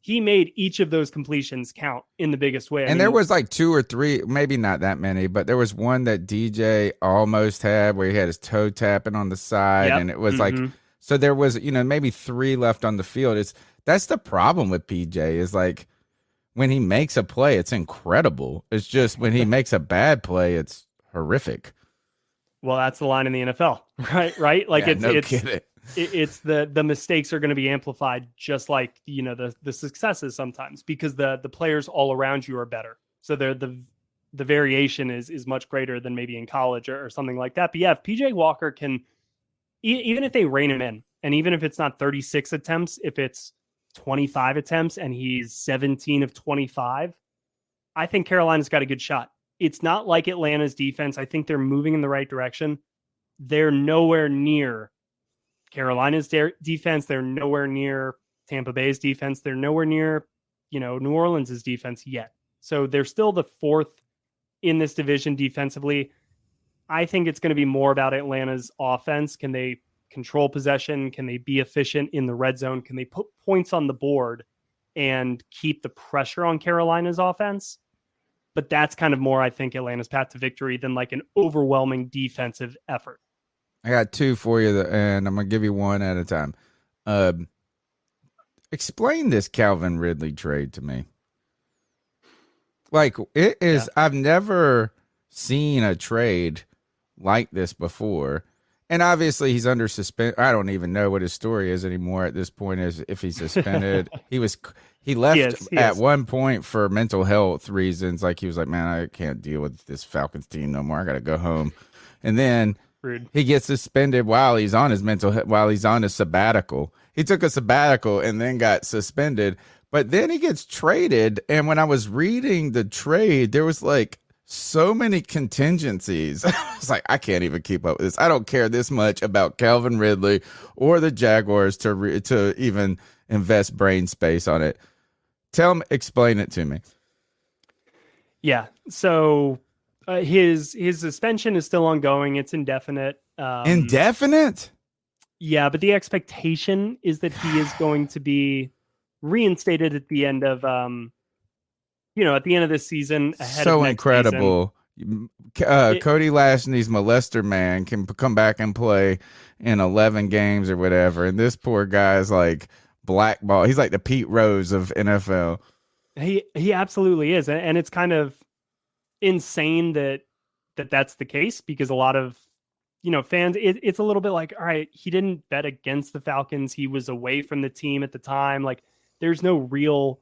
He made each of those completions count in the biggest way. And there was 2 or 3, maybe not that many, but there was one that DJ almost had where he had his toe tapping on the side. And it was so there was, maybe 3 left on the field. That's the problem with PJ is when he makes a play, it's incredible. It's just when he makes a bad play, it's horrific. Well, that's the line in the NFL, right? Kidding. It's the mistakes are going to be amplified just like, the successes sometimes because the players all around you are better. So the variation is much greater than maybe in college or something like that. But yeah, if PJ Walker can, even if they rein him in, and even if it's not 36 attempts, if it's 25 attempts and he's 17 of 25, I think Carolina's got a good shot. It's not like Atlanta's defense. I think they're moving in the right direction. They're nowhere near Carolina's defense. They're nowhere near Tampa Bay's defense. They're nowhere near, New Orleans' defense yet. So they're still the 4th in this division defensively. I think it's going to be more about Atlanta's offense. Can they control possession? Can they be efficient in the red zone? Can they put points on the board and keep the pressure on Carolina's offense? But that's kind of more, I think, Atlanta's path to victory than like an overwhelming defensive effort. I got two for you, and I'm gonna give you one at a time. Explain this Calvin Ridley trade to me. Like, it is, I've never seen a trade like this before. And obviously he's under suspension. I don't even know what his story is anymore at this point, is if he's suspended. He left at one point for mental health reasons. Like, he was like, man, I can't deal with this Falcons team no more. I got to go home. And then he gets suspended while he's on his sabbatical. He took a sabbatical and then got suspended. But then he gets traded. And when I was reading the trade, there was like so many contingencies. I was like, I can't even keep up with this. I don't care this much about Calvin Ridley or the Jaguars to even invest brain space on it. Explain it to me. Yeah. So his suspension is still ongoing. It's indefinite. Indefinite? Yeah, but the expectation is that he is going to be reinstated at the end of at the end of this season. So incredible. Cody Lashney's molester man can come back and play in 11 games or whatever, and this poor guy's like blackball. He's like the Pete Rose of NFL. He absolutely is, and it's kind of insane that's the case, because a lot of fans, it's a little bit like, all right, he didn't bet against the Falcons. He was away from the team at the time. Like, there's no real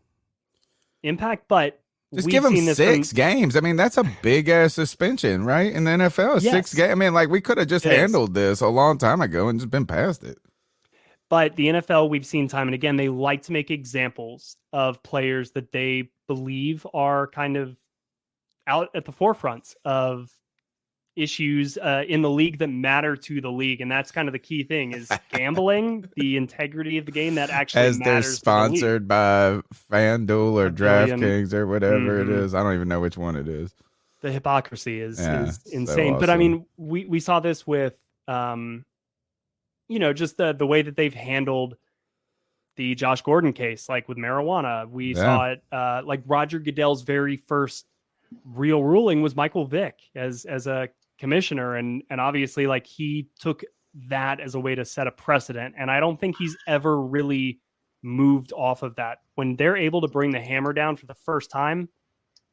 impact, but just give him 6 games. I mean, that's a big ass suspension, right? In the NFL, 6 games. I mean, like, we could have just handled this a long time ago and just been past it. But the NFL, we've seen time and again, they like to make examples of players that they believe are kind of out at the forefront of issues in the league that matter to the league. And that's kind of the key thing, is gambling, the integrity of the game that actually as matters. They're sponsored by FanDuel or DraftKings or whatever it is. I don't even know which one it is. The hypocrisy is insane. So awesome. But I mean, we saw this with, just the way that they've handled the Josh Gordon case, like with marijuana. We saw it, like Roger Goodell's very first real ruling was Michael Vick as a commissioner, and obviously, like, he took that as a way to set a precedent, and I don't think he's ever really moved off of that. When they're able to bring the hammer down for the first time,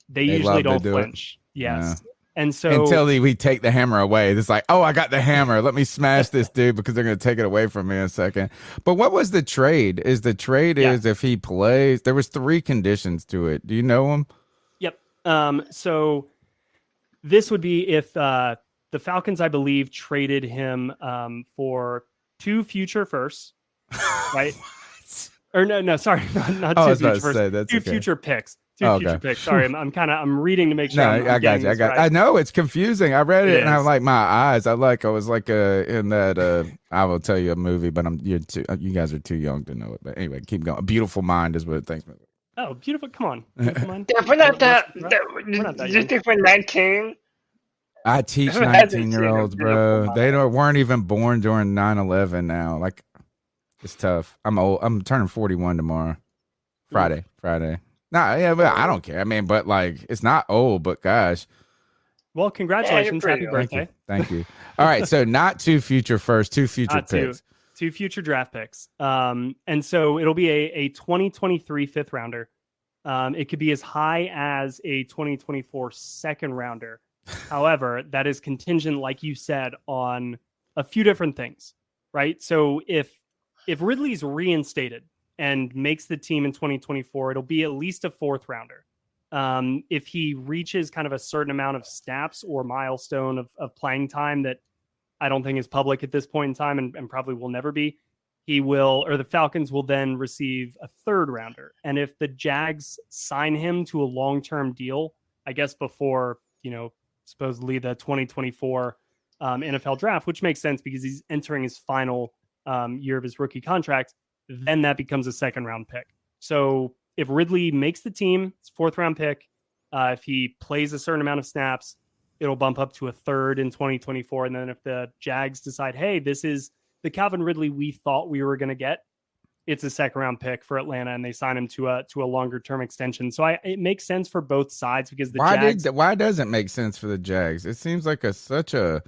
they usually don't flinch. Yes. Yeah. And so until we take the hammer away, it's like, oh, I got the hammer. Let me smash this dude because they're going to take it away from me in a second. But what was the trade? Is if he plays, there was 3 conditions to it. Do you know them? Yep. So this would be if the Falcons, I believe, traded him for 2 future firsts, right? Or no, sorry, not 2 future firsts, 2 future picks. Future picks. Sorry, I'm reading to make sure. No, I got you. I know it's confusing. I read it and I like my eyes. I was like in that. I will tell you a movie, but you guys are too young to know it. But anyway, keep going. A Beautiful Mind is what it thinks. Oh, beautiful! Come on, Beautiful Mind. Yeah, we're not that. Do you think we're 19? I teach 19-year-olds, bro. They weren't even born during 9/11. Now, like, it's tough. I'm old. I'm turning 41 tomorrow. Friday. Nah, yeah, but I don't care. I mean, but like, it's not old, but gosh. Well, congratulations. Happy birthday. Thank you. All right. So not 2 future firsts, 2 future picks. 2 future draft picks. And so it'll be a 2023 5th rounder. It could be as high as a 2024 2nd rounder. However, that is contingent, like you said, on a few different things, right? So if Ridley's reinstated and makes the team in 2024, it'll be at least a 4th rounder. If he reaches kind of a certain amount of snaps or milestone of playing time that I don't think is public at this point in time and probably will never be, the Falcons will then receive a 3rd rounder. And if the Jags sign him to a long-term deal, I guess before, supposedly the 2024 NFL draft, which makes sense because he's entering his final year of his rookie contract, then that becomes a 2nd round pick. So if Ridley makes the team, it's 4th round pick. If he plays a certain amount of snaps, it'll bump up to a 3rd in 2024. And then if the Jags decide, hey, this is the Calvin Ridley we thought we were going to get, it's a second round pick for Atlanta, and they sign him to a longer term extension. So it makes sense for both sides because the Jags. Why does it make sense for the Jags? It seems like such a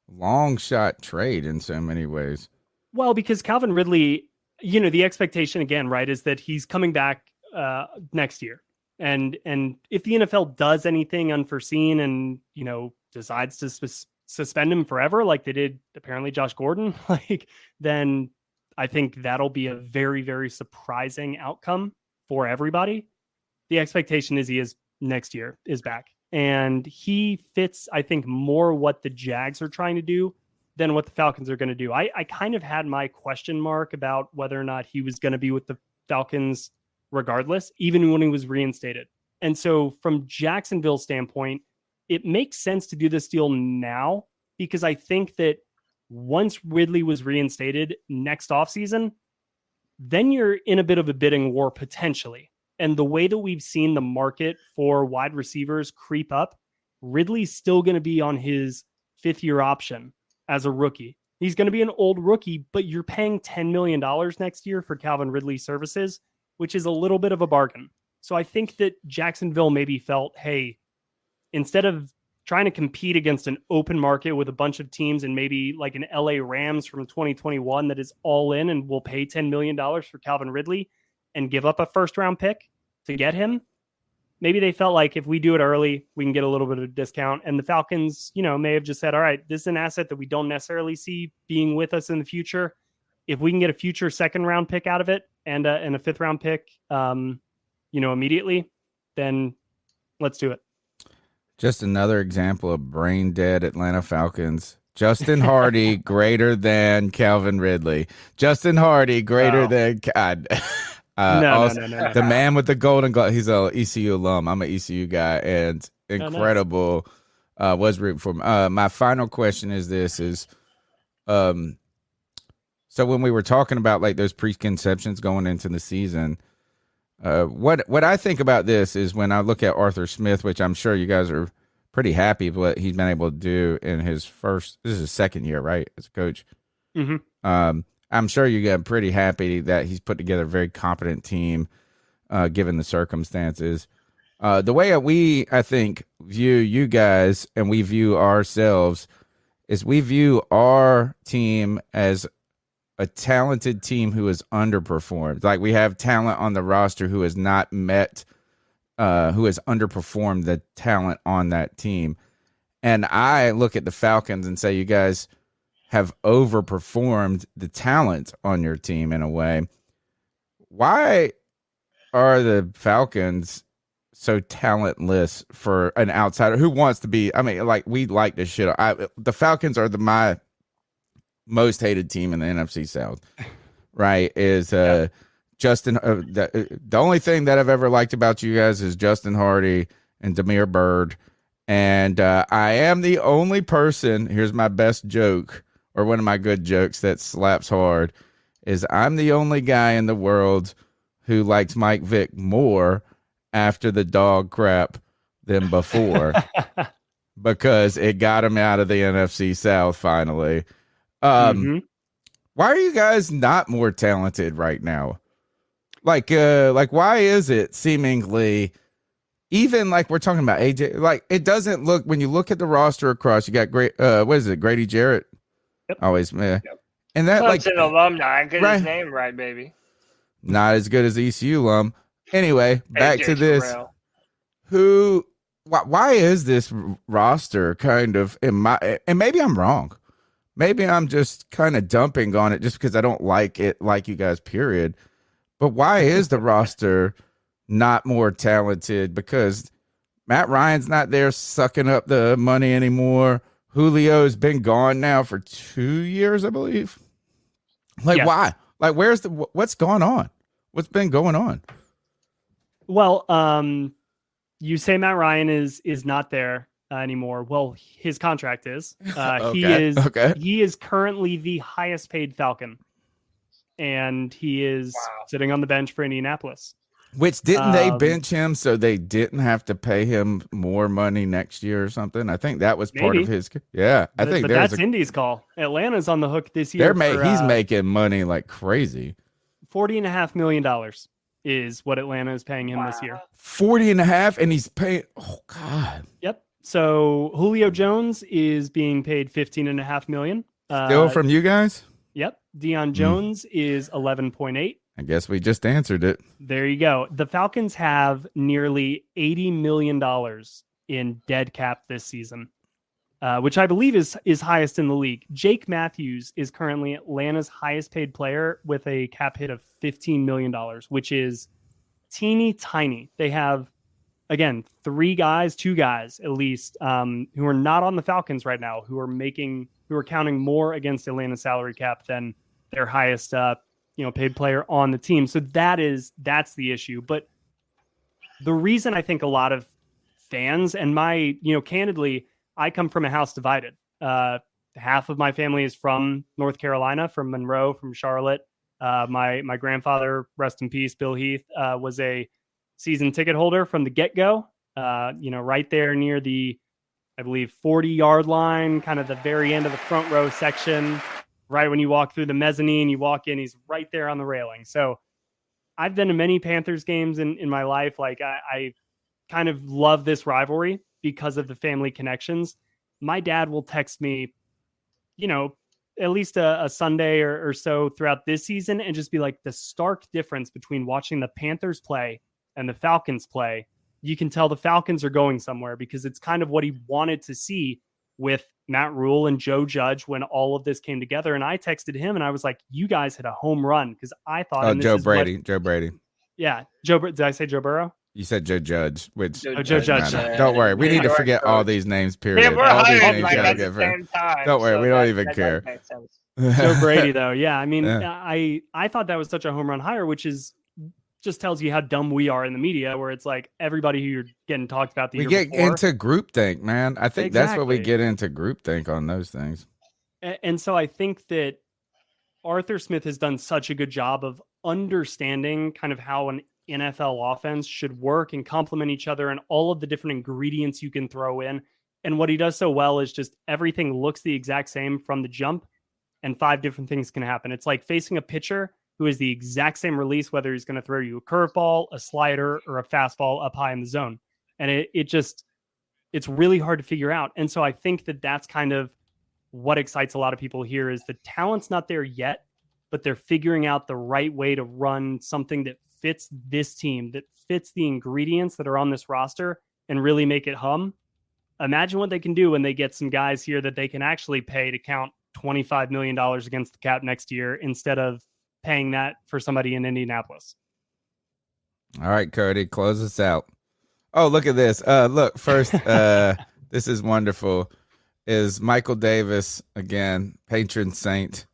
long shot trade in so many ways. Well, because Calvin Ridley, the expectation again, right, is that he's coming back next year. And if the NFL does anything unforeseen and, decides to suspend him forever, like they did apparently Josh Gordon, then I think that'll be a very, very surprising outcome for everybody. The expectation is he is next year is back, and he fits, I think, more what the Jags are trying to do than what the Falcons are going to do. I kind of had my question mark about whether or not he was going to be with the Falcons regardless, even when he was reinstated. And so from Jacksonville's standpoint, it makes sense to do this deal now, because I think that once Ridley was reinstated next offseason, then you're in a bit of a bidding war potentially. And the way that we've seen the market for wide receivers creep up, Ridley's still going to be on his 5th-year option as a rookie. He's going to be an old rookie, but you're paying $10 million next year for Calvin Ridley's services, which is a little bit of a bargain. So I think that Jacksonville maybe felt, hey, instead of trying to compete against an open market with a bunch of teams and maybe like an LA Rams from 2021 that is all in and will pay $10 million for Calvin Ridley and give up a first-round pick to get him, maybe they felt like if we do it early, we can get a little bit of a discount. And the Falcons, may have just said, all right, this is an asset that we don't necessarily see being with us in the future. If we can get a future second-round pick out of it and a fifth-round pick, immediately, then let's do it. Just another example of brain dead Atlanta Falcons. Justin Hardy greater than Calvin Ridley. Justin Hardy greater than God. No. The man with the golden glove. He's a ECU alum. I'm an ECU guy, and incredible. Was rooting for him. My final question is this: so when we were talking about like those preconceptions going into the season, what I think about this is when I look at Arthur Smith, which I'm sure you guys are pretty happy with what he's been able to do in his this is his second year, right, as a coach. Mm-hmm. I'm sure you get pretty happy that he's put together a very competent team, given the circumstances. The way I think, view you guys and we view ourselves is we view our team as a talented team who has underperformed. Like we have talent on the roster who has not met, who has underperformed the talent on that team. And I look at the Falcons and say, you guys have overperformed the talent on your team in a way. Why are the Falcons so talentless for an outsider who wants to be? I mean, like we like this shit. The Falcons are my most hated team in the NFC South, right? Is Justin? The only thing that I've ever liked about you guys is Justin Hardy and Damiere Byrd, and I am the only person. Here's my best joke, or one of my good jokes that slaps hard, is I'm the only guy in the world who likes Mike Vick more after the dog crap than before, because it got him out of the NFC South finally. Why are you guys not more talented right now? Like why is it seemingly, even like we're talking about AJ, like it doesn't look, when you look at the roster across, you got Grady Jarrett. Yep. Always, man. Yep. And that Clemson like alumni, get right, his name right, baby. Not as good as ECU alum. Anyway, back AJ to this. Why is this roster kind of and maybe I'm wrong. Maybe I'm just kind of dumping on it just because I don't like it like you guys, period. But why is the roster not more talented? Because Matt Ryan's not there sucking up the money anymore. Julio's been gone now for 2 years, I believe. Like, yes. Why? Like, what's going on? What's been going on? Well, you say Matt Ryan is not there anymore. Well, his contract is. He is currently the highest paid Falcon, and he is sitting on the bench for Indianapolis. Which didn't they bench him so they didn't have to pay him more money next year or something? I think that was part of his. Yeah, I think that's Indy's call. Atlanta's on the hook this year. He's making money like crazy $40.5 million is what Atlanta is paying him this year. 40.5, and he's paying. Oh God. Yep. So Julio Jones is being paid $15.5 million. Still from you guys? Yep. Deion Jones is 11.8. I guess we just answered it. There you go. The Falcons have nearly $80 million in dead cap this season, which I Bleav is highest in the league. Jake Matthews is currently Atlanta's highest paid player with a cap hit of $15 million, which is teeny tiny. They have, again, two guys at least, who are not on the Falcons right now, who are counting more against Atlanta's salary cap than their highest paid player on the team. So that's the issue. But the reason I think a lot of fans and candidly, I come from a house divided. Half of my family is from North Carolina, from Monroe, from Charlotte. My grandfather, rest in peace, Bill Heath, was a season ticket holder from the get-go, right there near the, I Bleav, 40-yard line, kind of the very end of the front row section. Right when you walk through the mezzanine, you walk in, he's right there on the railing. So I've been to many Panthers games in my life. Like I kind of love this rivalry because of the family connections. My dad will text me, at least a Sunday or so throughout this season and just be like, the stark difference between watching the Panthers play and the Falcons play. You can tell the Falcons are going somewhere because it's kind of what he wanted to see with Matt Rule and Joe Judge when all of this came together. And I texted him and I was like, you guys hit a home run, because I thought Joe Brady. Yeah. Did I say Joe Burrow? You said Joe Judge, which Joe Judge. Don't worry, we need to forget all these names. Period. Yeah, we're all these hired names like gotta at get the same time. Don't worry, so we don't even care. That makes sense. Joe Brady, though. Yeah. I mean, Yeah. I thought that was such a home run hire, which just tells you how dumb we are in the media, where it's like everybody who you're getting talked about the we year get before. into groupthink, man. I think that's what we Exactly. get into, groupthink on those things. And so I think that Arthur Smith has done such a good job of understanding kind of how an NFL offense should work and complement each other and all of the different ingredients you can throw in. And what he does so well is just everything looks the exact same from the jump, and 5 different things can happen. It's like facing a pitcher who is the exact same release, whether he's going to throw you a curveball, a slider, or a fastball up high in the zone. And it's really hard to figure out. And so I think that that's kind of what excites a lot of people here, is the talent's not there yet, but they're figuring out the right way to run something that fits this team, that fits the ingredients that are on this roster, and really make it hum. Imagine what they can do when they get some guys here that they can actually pay to count $25 million against the cap next year, instead of paying that for somebody in Indianapolis. All right, Cody, close us out. Oh, look at this. Look, first, this is wonderful. Is Michael Davis, again, patron saint.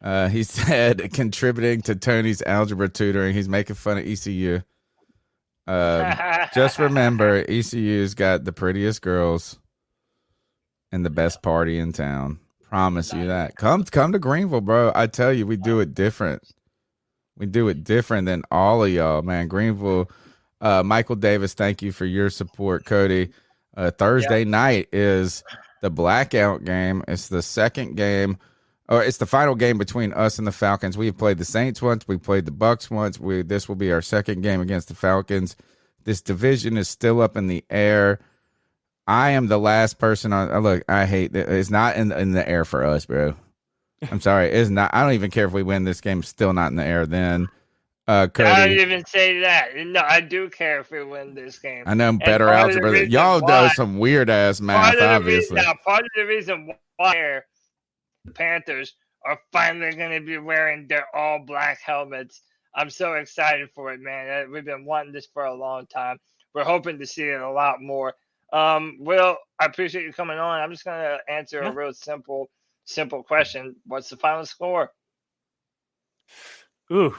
He said, contributing to Tony's algebra tutoring. He's making fun of ECU. Just remember, ECU's got the prettiest girls and the best party in town. Promise you that. Come to Greenville, bro. I tell you, we do it different. We do it different than all of y'all, man. Greenville. Michael Davis, thank you for your support, Cody. Thursday night is the blackout game. It's the second game, or it's the final game between us and the Falcons. We've played the Saints once. We played the Bucks once. This will be our second game against the Falcons. This division is still up in the air. I am the last person on. Look, I hate that. It's not in the air for us, bro. I'm sorry. It's not. I don't even care if we win this game. It's still not in the air then. Cody, I don't even say that. No, I do care if we win this game. I know And better part of the algebra. reason Y'all why- know some weird ass math, obviously. Part of the reason why the Panthers are finally going to be wearing their all black helmets. I'm so excited for it, man. We've been wanting this for a long time. We're hoping to see it a lot more. Will, I appreciate you coming on. I'm just going to answer a real simple question. What's the final score? Ooh,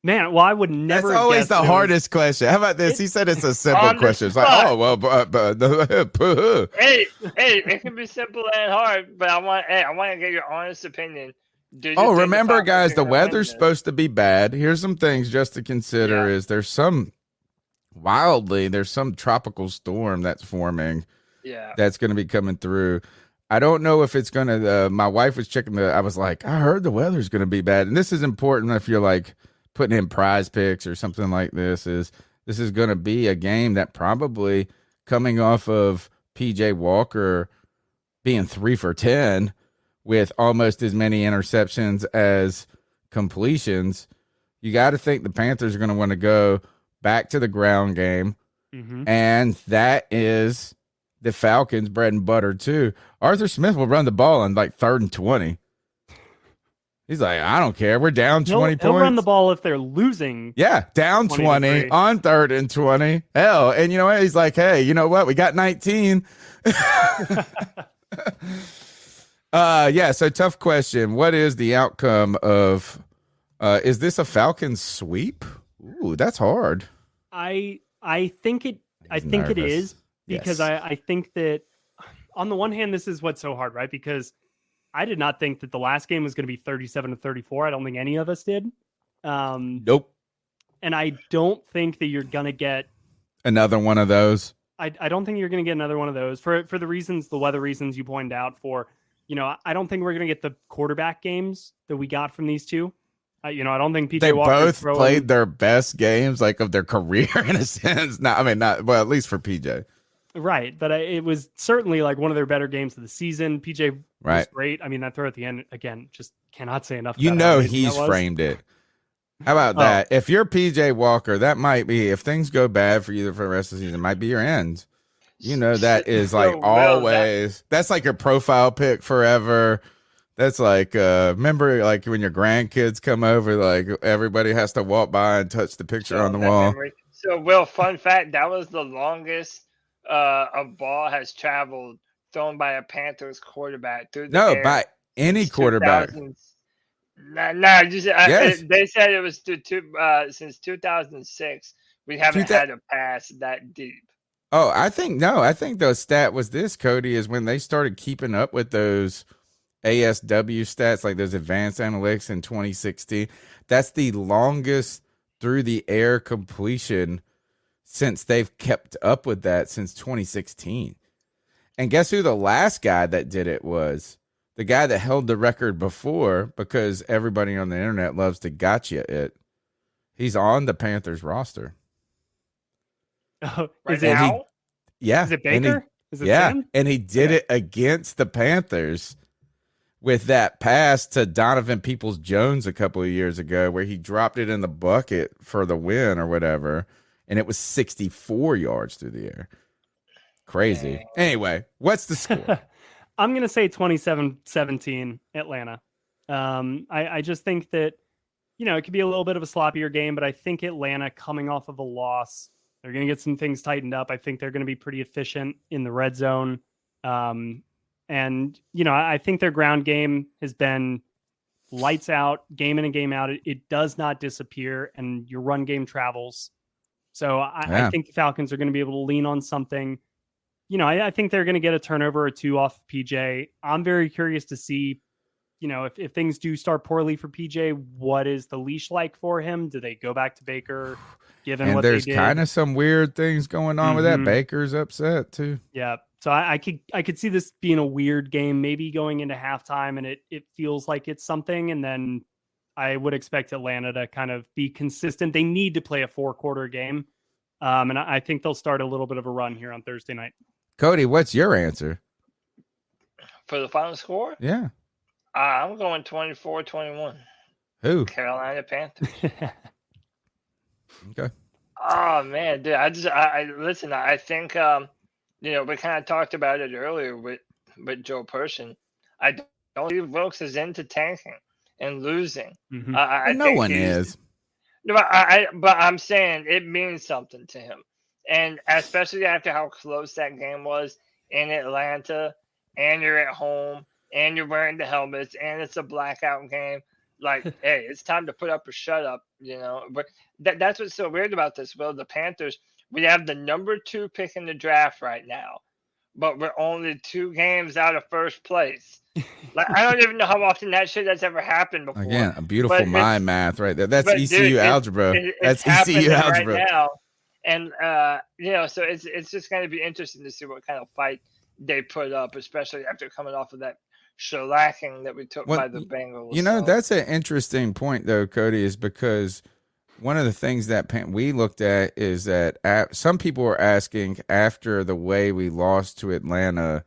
man. Well, I would never. That's always guess the it was- hardest question. How about this? He said it's a simple On the question. It's like, spot. oh well, but Hey, it can be simple and hard, but I want to get your honest opinion. Do you think the remember, Falcons guys, are the gonna win weather's this? supposed to be bad. Here's some things just to consider. Yeah. Is there's some tropical storm that's forming. Yeah. That's going to be coming through. I don't know if it's going to, my wife was checking I was like, I heard the weather's going to be bad. And this is important if you're like putting in prize picks or something like this is going to be a game that probably coming off of PJ Walker being 3 for 10 with almost as many interceptions as completions, you got to think the Panthers are going to want to go back to the ground game. Mm-hmm. And that is the Falcons' bread and butter, too. Arthur Smith will run the ball on like 3rd and 20. He's like, I don't care. We're down 20 points. He'll run the ball if they're losing. Yeah, down 20 on 3rd and 20. Hell, and you know what? He's like, hey, you know what? We got 19. Yeah, so tough question. What is the outcome of is this a Falcons sweep? Ooh, that's hard. I think it is because yes. I think that on the one hand, this is what's so hard, right? Because I did not think that the last game was going to be 37-34. I don't think any of us did. Nope. And I don't think that you're going to get another one of those. I don't think you're going to get another one of those for the weather reasons you pointed out. I don't think we're going to get the quarterback games that we got from these two. I don't think PJ Walker both played their best games like of their career in a sense. Not at least for PJ. Right, but it was certainly like one of their better games of the season. PJ was great. I mean, that throw at the end, again, just cannot say enough. He's framed it. How about that? If you're PJ Walker, that might be, if things go bad for you for the rest of the season, it might be your end. That is like always, that's like your profile pic forever. That's like, remember like when your grandkids come over, like everybody has to walk by and touch the picture on the wall. Memory. So, Will, fun fact, that was the longest a ball has traveled thrown by a Panthers quarterback through the air by any quarterback. They said it was since 2006. We haven't had a pass that deep. Oh, I think the stat was this, Cody, is when they started keeping up with those ASW stats, like those advanced analytics in 2016. That's the longest through the air completion since they've kept up with that since 2016. And guess who the last guy that did it was? The guy that held the record before, because everybody on the internet loves to gotcha it. He's on the Panthers roster. Oh, is it now? Yeah. Is it Baker? Sam? And he did it against the Panthers with that pass to Donovan Peoples-Jones a couple of years ago where he dropped it in the bucket for the win or whatever. And it was 64 yards through the air. Crazy. Dang. Anyway, what's the score? I'm going to say 27-17 Atlanta. I just think that, it could be a little bit of a sloppier game, but I think Atlanta coming off of a loss, they're going to get some things tightened up. I think they're going to be pretty efficient in the red zone. And, I think their ground game has been lights out, game in and game out. It does not disappear, and your run game travels. So I think the Falcons are going to be able to lean on something. I think they're going to get a turnover or two off PJ. I'm very curious to see, if things do start poorly for PJ, what is the leash like for him? Do they go back to Baker, given what they did? And there's kind of some weird things going on with that. Baker's upset too. Yeah. So I could see this being a weird game, maybe going into halftime, and it feels like it's something, and then I would expect Atlanta to kind of be consistent. They need to play a 4-quarter game. And I think they'll start a little bit of a run here on Thursday night. Cody, what's your answer? For the final score? Yeah. I'm going 24-21. Who? Carolina Panthers. Okay. Oh, man. Dude, listen, I think, we kind of talked about it earlier with Joe Person. I don't believe Wilkes is into tanking and losing. Mm-hmm. No one is. No, but I'm saying it means something to him. And especially after how close that game was in Atlanta, and you're at home, and you're wearing the helmets, and it's a blackout game. Like, hey, it's time to put up or shut up, But that's what's so weird about this, Will. The Panthers, we have the number 2 pick in the draft right now, but we're only 2 games out of first place. Like, I don't even know how often that shit has ever happened before. Again, a beautiful mind math right there. That's ECU algebra. That's ECU algebra. Right now. And, so it's just going to be interesting to see what kind of fight they put up, especially after coming off of that shellacking that we took by the Bengals. That's an interesting point, though, Cody, is because one of the things that we looked at is that some people were asking after the way we lost to Atlanta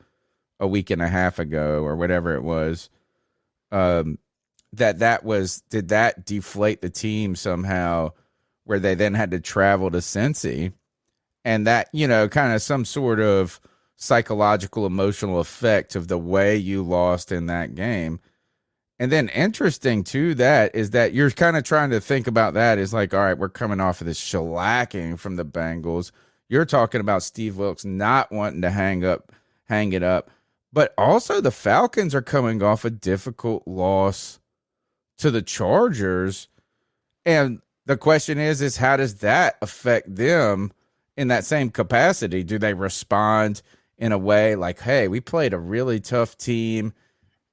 a week and a half ago or whatever it was, did that deflate the team somehow where they then had to travel to Cincy, and that, kind of some sort of psychological emotional effect of the way you lost in that game. And then interesting to that is that you're kind of trying to think about that as like, all right, we're coming off of this shellacking from the Bengals. You're talking about Steve Wilkes not wanting to hang it up. But also the Falcons are coming off a difficult loss to the Chargers. And the question is how does that affect them in that same capacity? Do they respond in a way like, hey, we played a really tough team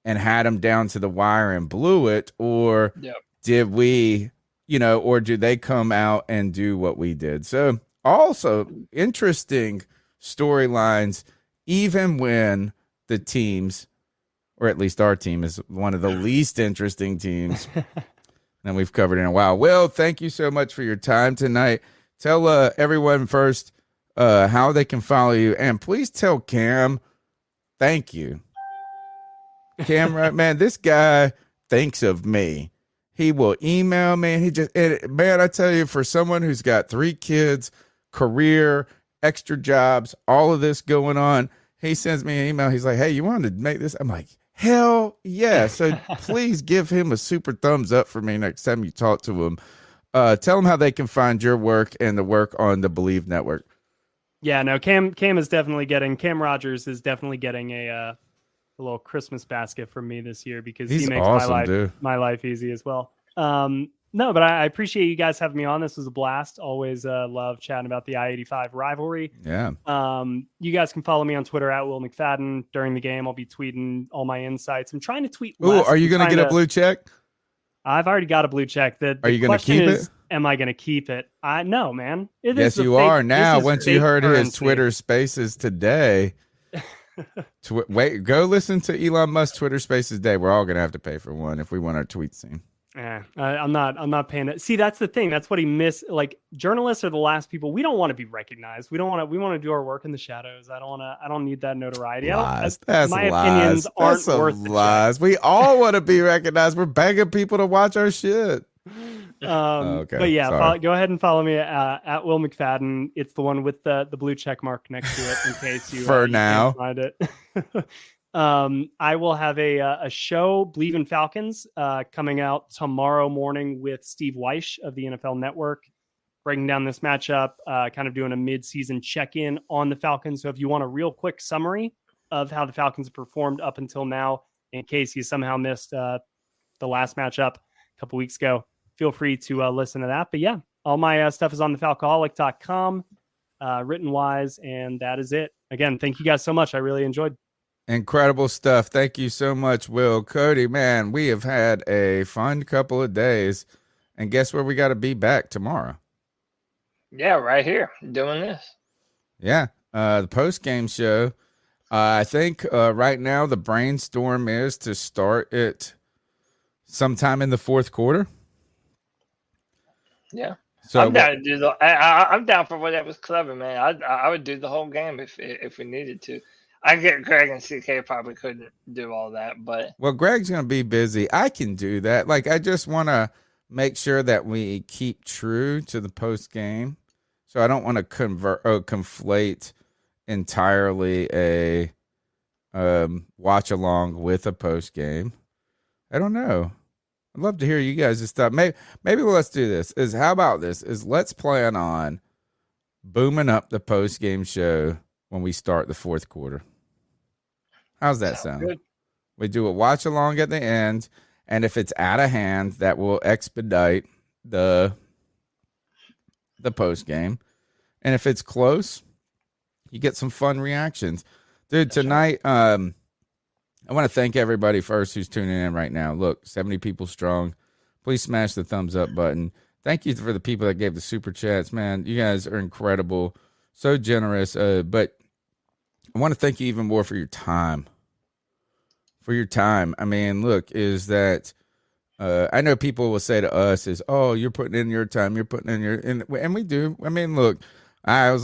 and had them down to the wire and blew it? Or did we, or do they come out and do what we did? So also interesting storylines, even when the teams, or at least our team, is one of the least interesting teams that we've covered in a while. Will, thank you so much for your time tonight. Tell everyone first how they can follow you, and please tell Cam thank you. Cam, right, man, this guy thinks of me. He will email me. Man, I tell you, for someone who's got 3 kids, career, extra jobs, all of this going on, he sends me an email. He's like, hey, you wanted to make this? I'm like, hell yeah. So please give him a super thumbs up for me next time you talk to him. Tell him how they can find your work and the work on the Bleav Network. Yeah, no, Cam Rogers is definitely getting a little Christmas basket from me this year because he makes awesome, my life easy as well. No, but I appreciate you guys having me on. This was a blast. Always love chatting about the I-85 rivalry. Yeah. You guys can follow me on Twitter at Will McFadden. During the game, I'll be tweeting all my insights. I'm trying to tweet less. Are you going to get a blue check? I've already got a blue check. Are you going to keep it? Am I going to keep it? No, man. Yes, you are now. Once you heard his Twitter Spaces today. Go listen to Elon Musk's Twitter Spaces Day. We're all gonna have to pay for one if we want our tweets seen. I'm not paying it. See, that's the thing. That's what he missed. Like, journalists are the last people. We don't want to be recognized. We want to do our work in the shadows. I don't need that notoriety. Lies. My opinions aren't worth lies. We all want to be recognized. We're begging people to watch our shit. Okay. But yeah, go ahead and follow me at Will McFadden. It's the one with the blue check mark next to it in case you now can't find it. I will have a show, Bleav in Falcons, coming out tomorrow morning with Steve Weish of the NFL Network, breaking down this matchup, kind of doing a mid-season check-in on the Falcons. So if you want a real quick summary of how the Falcons have performed up until now, in case you somehow missed the last matchup a couple weeks ago, feel free to listen to that. But yeah, all my stuff is on thefalcoholic.com, written wise, and that is it. Again, thank you guys so much. I really enjoyed. Incredible stuff. Thank you so much, Will. Cody, man, we have had a fun couple of days, and guess where we got to be back tomorrow? Yeah, right here doing this. Yeah, the post-game show. I think right now the brainstorm is to start it sometime in the fourth quarter. Yeah, so I'm down to do I'm down for whatever's clever, man. I would do the whole game if we needed to. I get Greg and CK probably couldn't do all that, but Greg's gonna be busy. I can do that. Like, I just want to make sure that we keep true to the post game, so I don't want to conflate entirely a watch along with a post game. I don't know. I'd love to hear you guys' stuff. Maybe let's do this. How about this? Let's plan on booming up the post game show when we start the fourth quarter. How's that sound? Good. We do a watch along at the end, and if it's out of hand, that will expedite the post game. And if it's close, you get some fun reactions. Dude, tonight, I want to thank everybody first who's tuning in right now. Look, 70 people strong. Please smash the thumbs up button. Thank you for the people that gave the super chats, man. You guys are incredible, so generous. But I want to thank you even more for your time. I mean, look, is that I know people will say to us is, "Oh, you're putting in your time, you're putting in your," and we do. I mean, look, I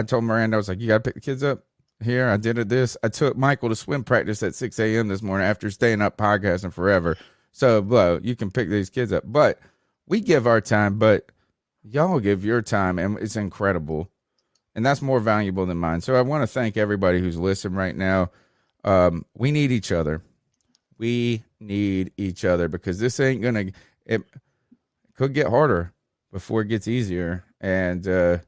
told Miranda, I was like, "You got to pick the kids up here." I did this. I took Michael to swim practice at 6 a.m. this morning after staying up podcasting forever. So, bro, you can pick these kids up, but we give our time, but y'all give your time, and it's incredible, and that's more valuable than mine. So I want to thank everybody who's listening right now. We need each other. We need each other because this ain't gonna. It could get harder before it gets easier. And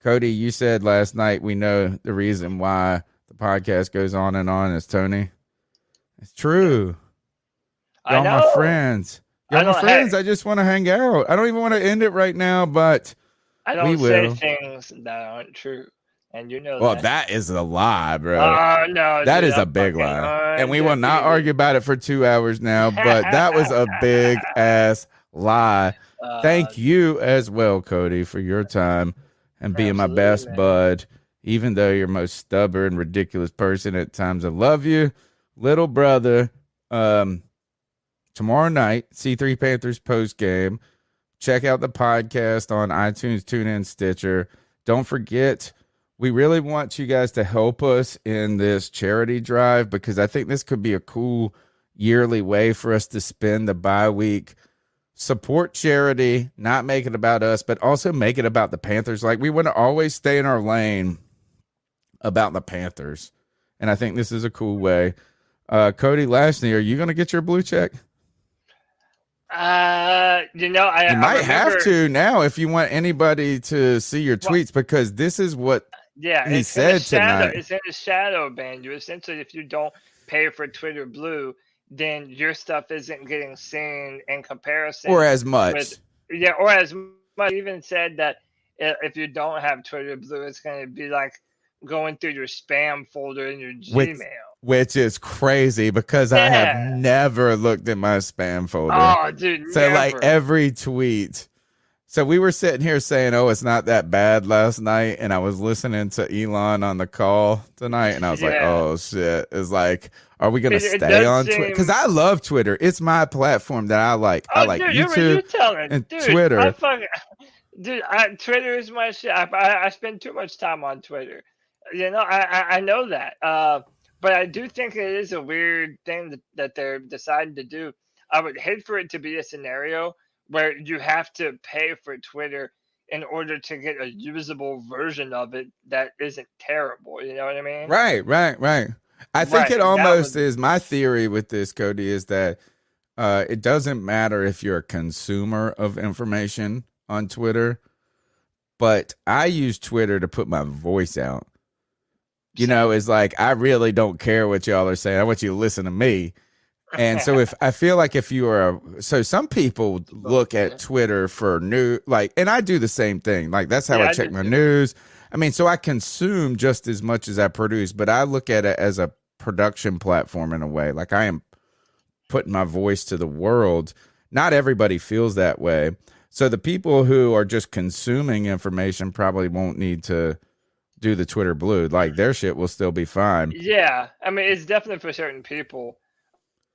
Cody, you said last night we know the reason why the podcast goes on and on is Tony. It's true. I Y'all know. my friends. Y'all my friends. I just want to hang out. I don't even want to end it right now, but I we don't say will. things that aren't true, and you know Well, that. that is a lie, bro. Oh no, That dude, is a I'm big fucking lie. And we will not undefeated. argue about it for 2 hours now, but that was a big ass lie. Thank you as well, Cody, for your time and being my best man. bud, even though you're most stubborn, ridiculous person at times. I love you, little brother. Tomorrow night, C3 Panthers post game. Check out the podcast on iTunes, TuneIn, Stitcher. Don't forget, we really want you guys to help us in this charity drive because I think this could be a cool yearly way for us to spend the bye week. Support charity, not make it about us, but also make it about the Panthers. Like, we want to always stay in our lane about the Panthers. And I think this is a cool way. Cody, lastly, are you going to get your blue check? You might have to now if you want anybody to see your tweets because this is what he said tonight. It's in the shadow band. You essentially, if you don't pay for Twitter Blue, then your stuff isn't getting seen in comparison. Or as much. Or as much. Even said that if you don't have Twitter Blue, it's going to be like going through your spam folder in your Gmail. Which is crazy because I have never looked at my spam folder. Oh, dude. So, like, every tweet. So, we were sitting here saying, oh, it's not that bad last night. And I was listening to Elon on the call tonight. And I was like, oh, shit. It's like, are we going to stay on Twitter? Because I love Twitter. It's my platform that I like. I like YouTube and Twitter. Twitter is my shit. I spend too much time on Twitter. I know that. But I do think it is a weird thing that they're deciding to do. I would hate for it to be a scenario where you have to pay for Twitter in order to get a usable version of it that isn't terrible. You know what I mean? Right. I think it almost is. My theory with this, Cody, is that it doesn't matter if you're a consumer of information on Twitter, but I use Twitter to put my voice out. It's like, I really don't care what y'all are saying. I want you to listen to me. And so if you are, so some people look at Twitter for news, and I do the same thing. Like, that's how I check my news. I mean, so I consume just as much as I produce, but I look at it as a production platform in a way. Like, I am putting my voice to the world. Not everybody feels that way. So the people who are just consuming information probably won't need to do the Twitter Blue. Like, their shit will still be fine. Yeah, I mean, it's definitely for certain people.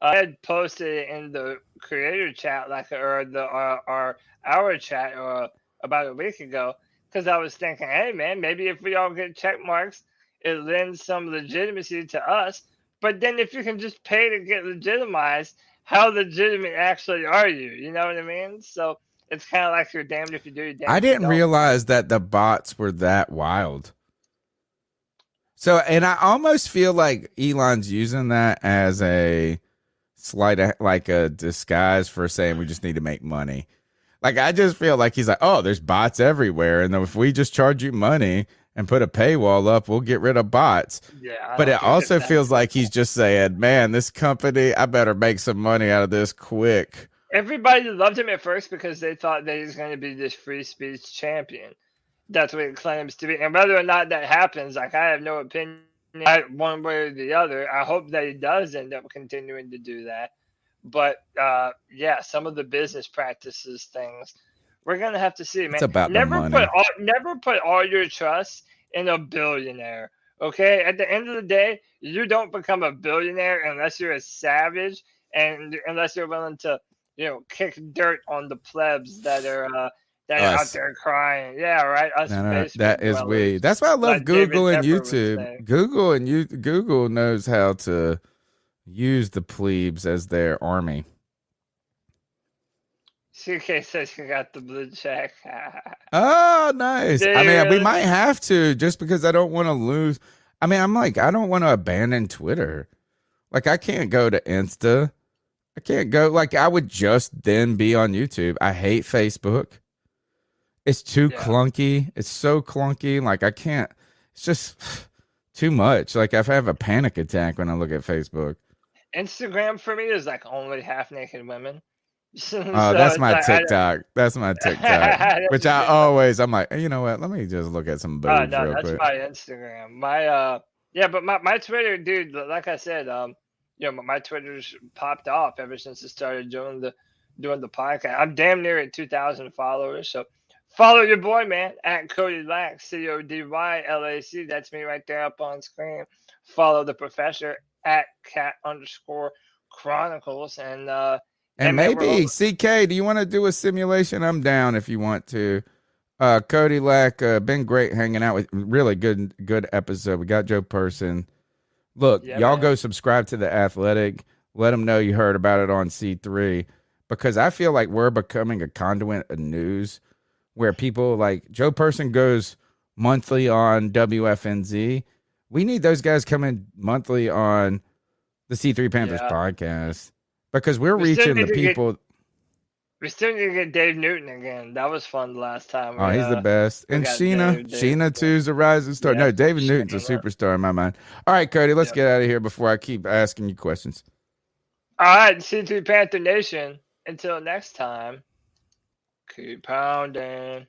I had posted it in the creator chat, our chat, about a week ago, because I was thinking, hey man, maybe if we all get check marks, it lends some legitimacy to us. But then if you can just pay to get legitimized, how legitimate actually are you? You know what I mean? So it's kind of like you're damned if you do, you're damned I if you didn't realize that the bots were that wild. So, and I almost feel like Elon's using that as a slight, like a disguise for saying we just need to make money. Like, I just feel like he's like, oh, there's bots everywhere. And if we just charge you money and put a paywall up, we'll get rid of bots. Yeah. But it also feels like he's just saying, man, this company, I better make some money out of this quick. Everybody loved him at first because they thought that he was going to be this free speech champion. That's what it claims to be. And whether or not that happens, like, I have no opinion one way or the other. I hope that he does end up continuing to do that. But, some of the business practices things, we're going to have to see, man. It's about the money. Never put all your trust in a billionaire, okay? At the end of the day, you don't become a billionaire unless you're a savage and unless you're willing to, kick dirt on the plebs that are out Us. there crying. Yeah, right. Us No, basement that is we. dwellers, That's why I love like David Google and Tepper would YouTube. say. Google knows how to use the plebes as their army. CK says you got the blue check. Oh, nice. Dude, I mean, we really? might have to just because I don't want to lose. I mean, I'm like, I don't want to abandon Twitter. Like, I can't go to Insta. I can't go. Like, I would just then be on YouTube. I hate Facebook. It's too clunky. It's so clunky. Like, I can't. It's just too much. Like, I have a panic attack when I look at Facebook. Instagram for me is like only half naked women. So Oh, that's it's my like, I don't- TikTok. That's my TikTok. Which I always, I'm like, you know what? Let me just look at some boobs no, real that's quick. my Instagram. But my Twitter, dude, like I said, my Twitter's popped off ever since it started doing the podcast. I'm damn near at 2,000 followers, so follow your boy, man, at Cody Lack, CODYLAC. That's me right there up on screen. Follow the professor at cat_chronicles And man, we're maybe over- CK, do you want to do a simulation? I'm down if you want to. Cody Lack, been great hanging out with. Really good episode. We got Joe Person. Look, y'all go subscribe to The Athletic. Let them know you heard about it on C3 because I feel like we're becoming a conduit of news where people like Joe Person goes monthly on WFNZ. We need those guys coming monthly on the C3 Panthers podcast because we're reaching the people. We still need to get Dave Newton again. That was fun the last time. Oh, he's the best. And got Sheena. Dave. Sheena, too's a rising star. Yeah, No, David Newton's a Sheena. superstar in my mind. All right, Cody, let's get out of here before I keep asking you questions. All right, C3 Panther Nation. Until next time, keep pounding.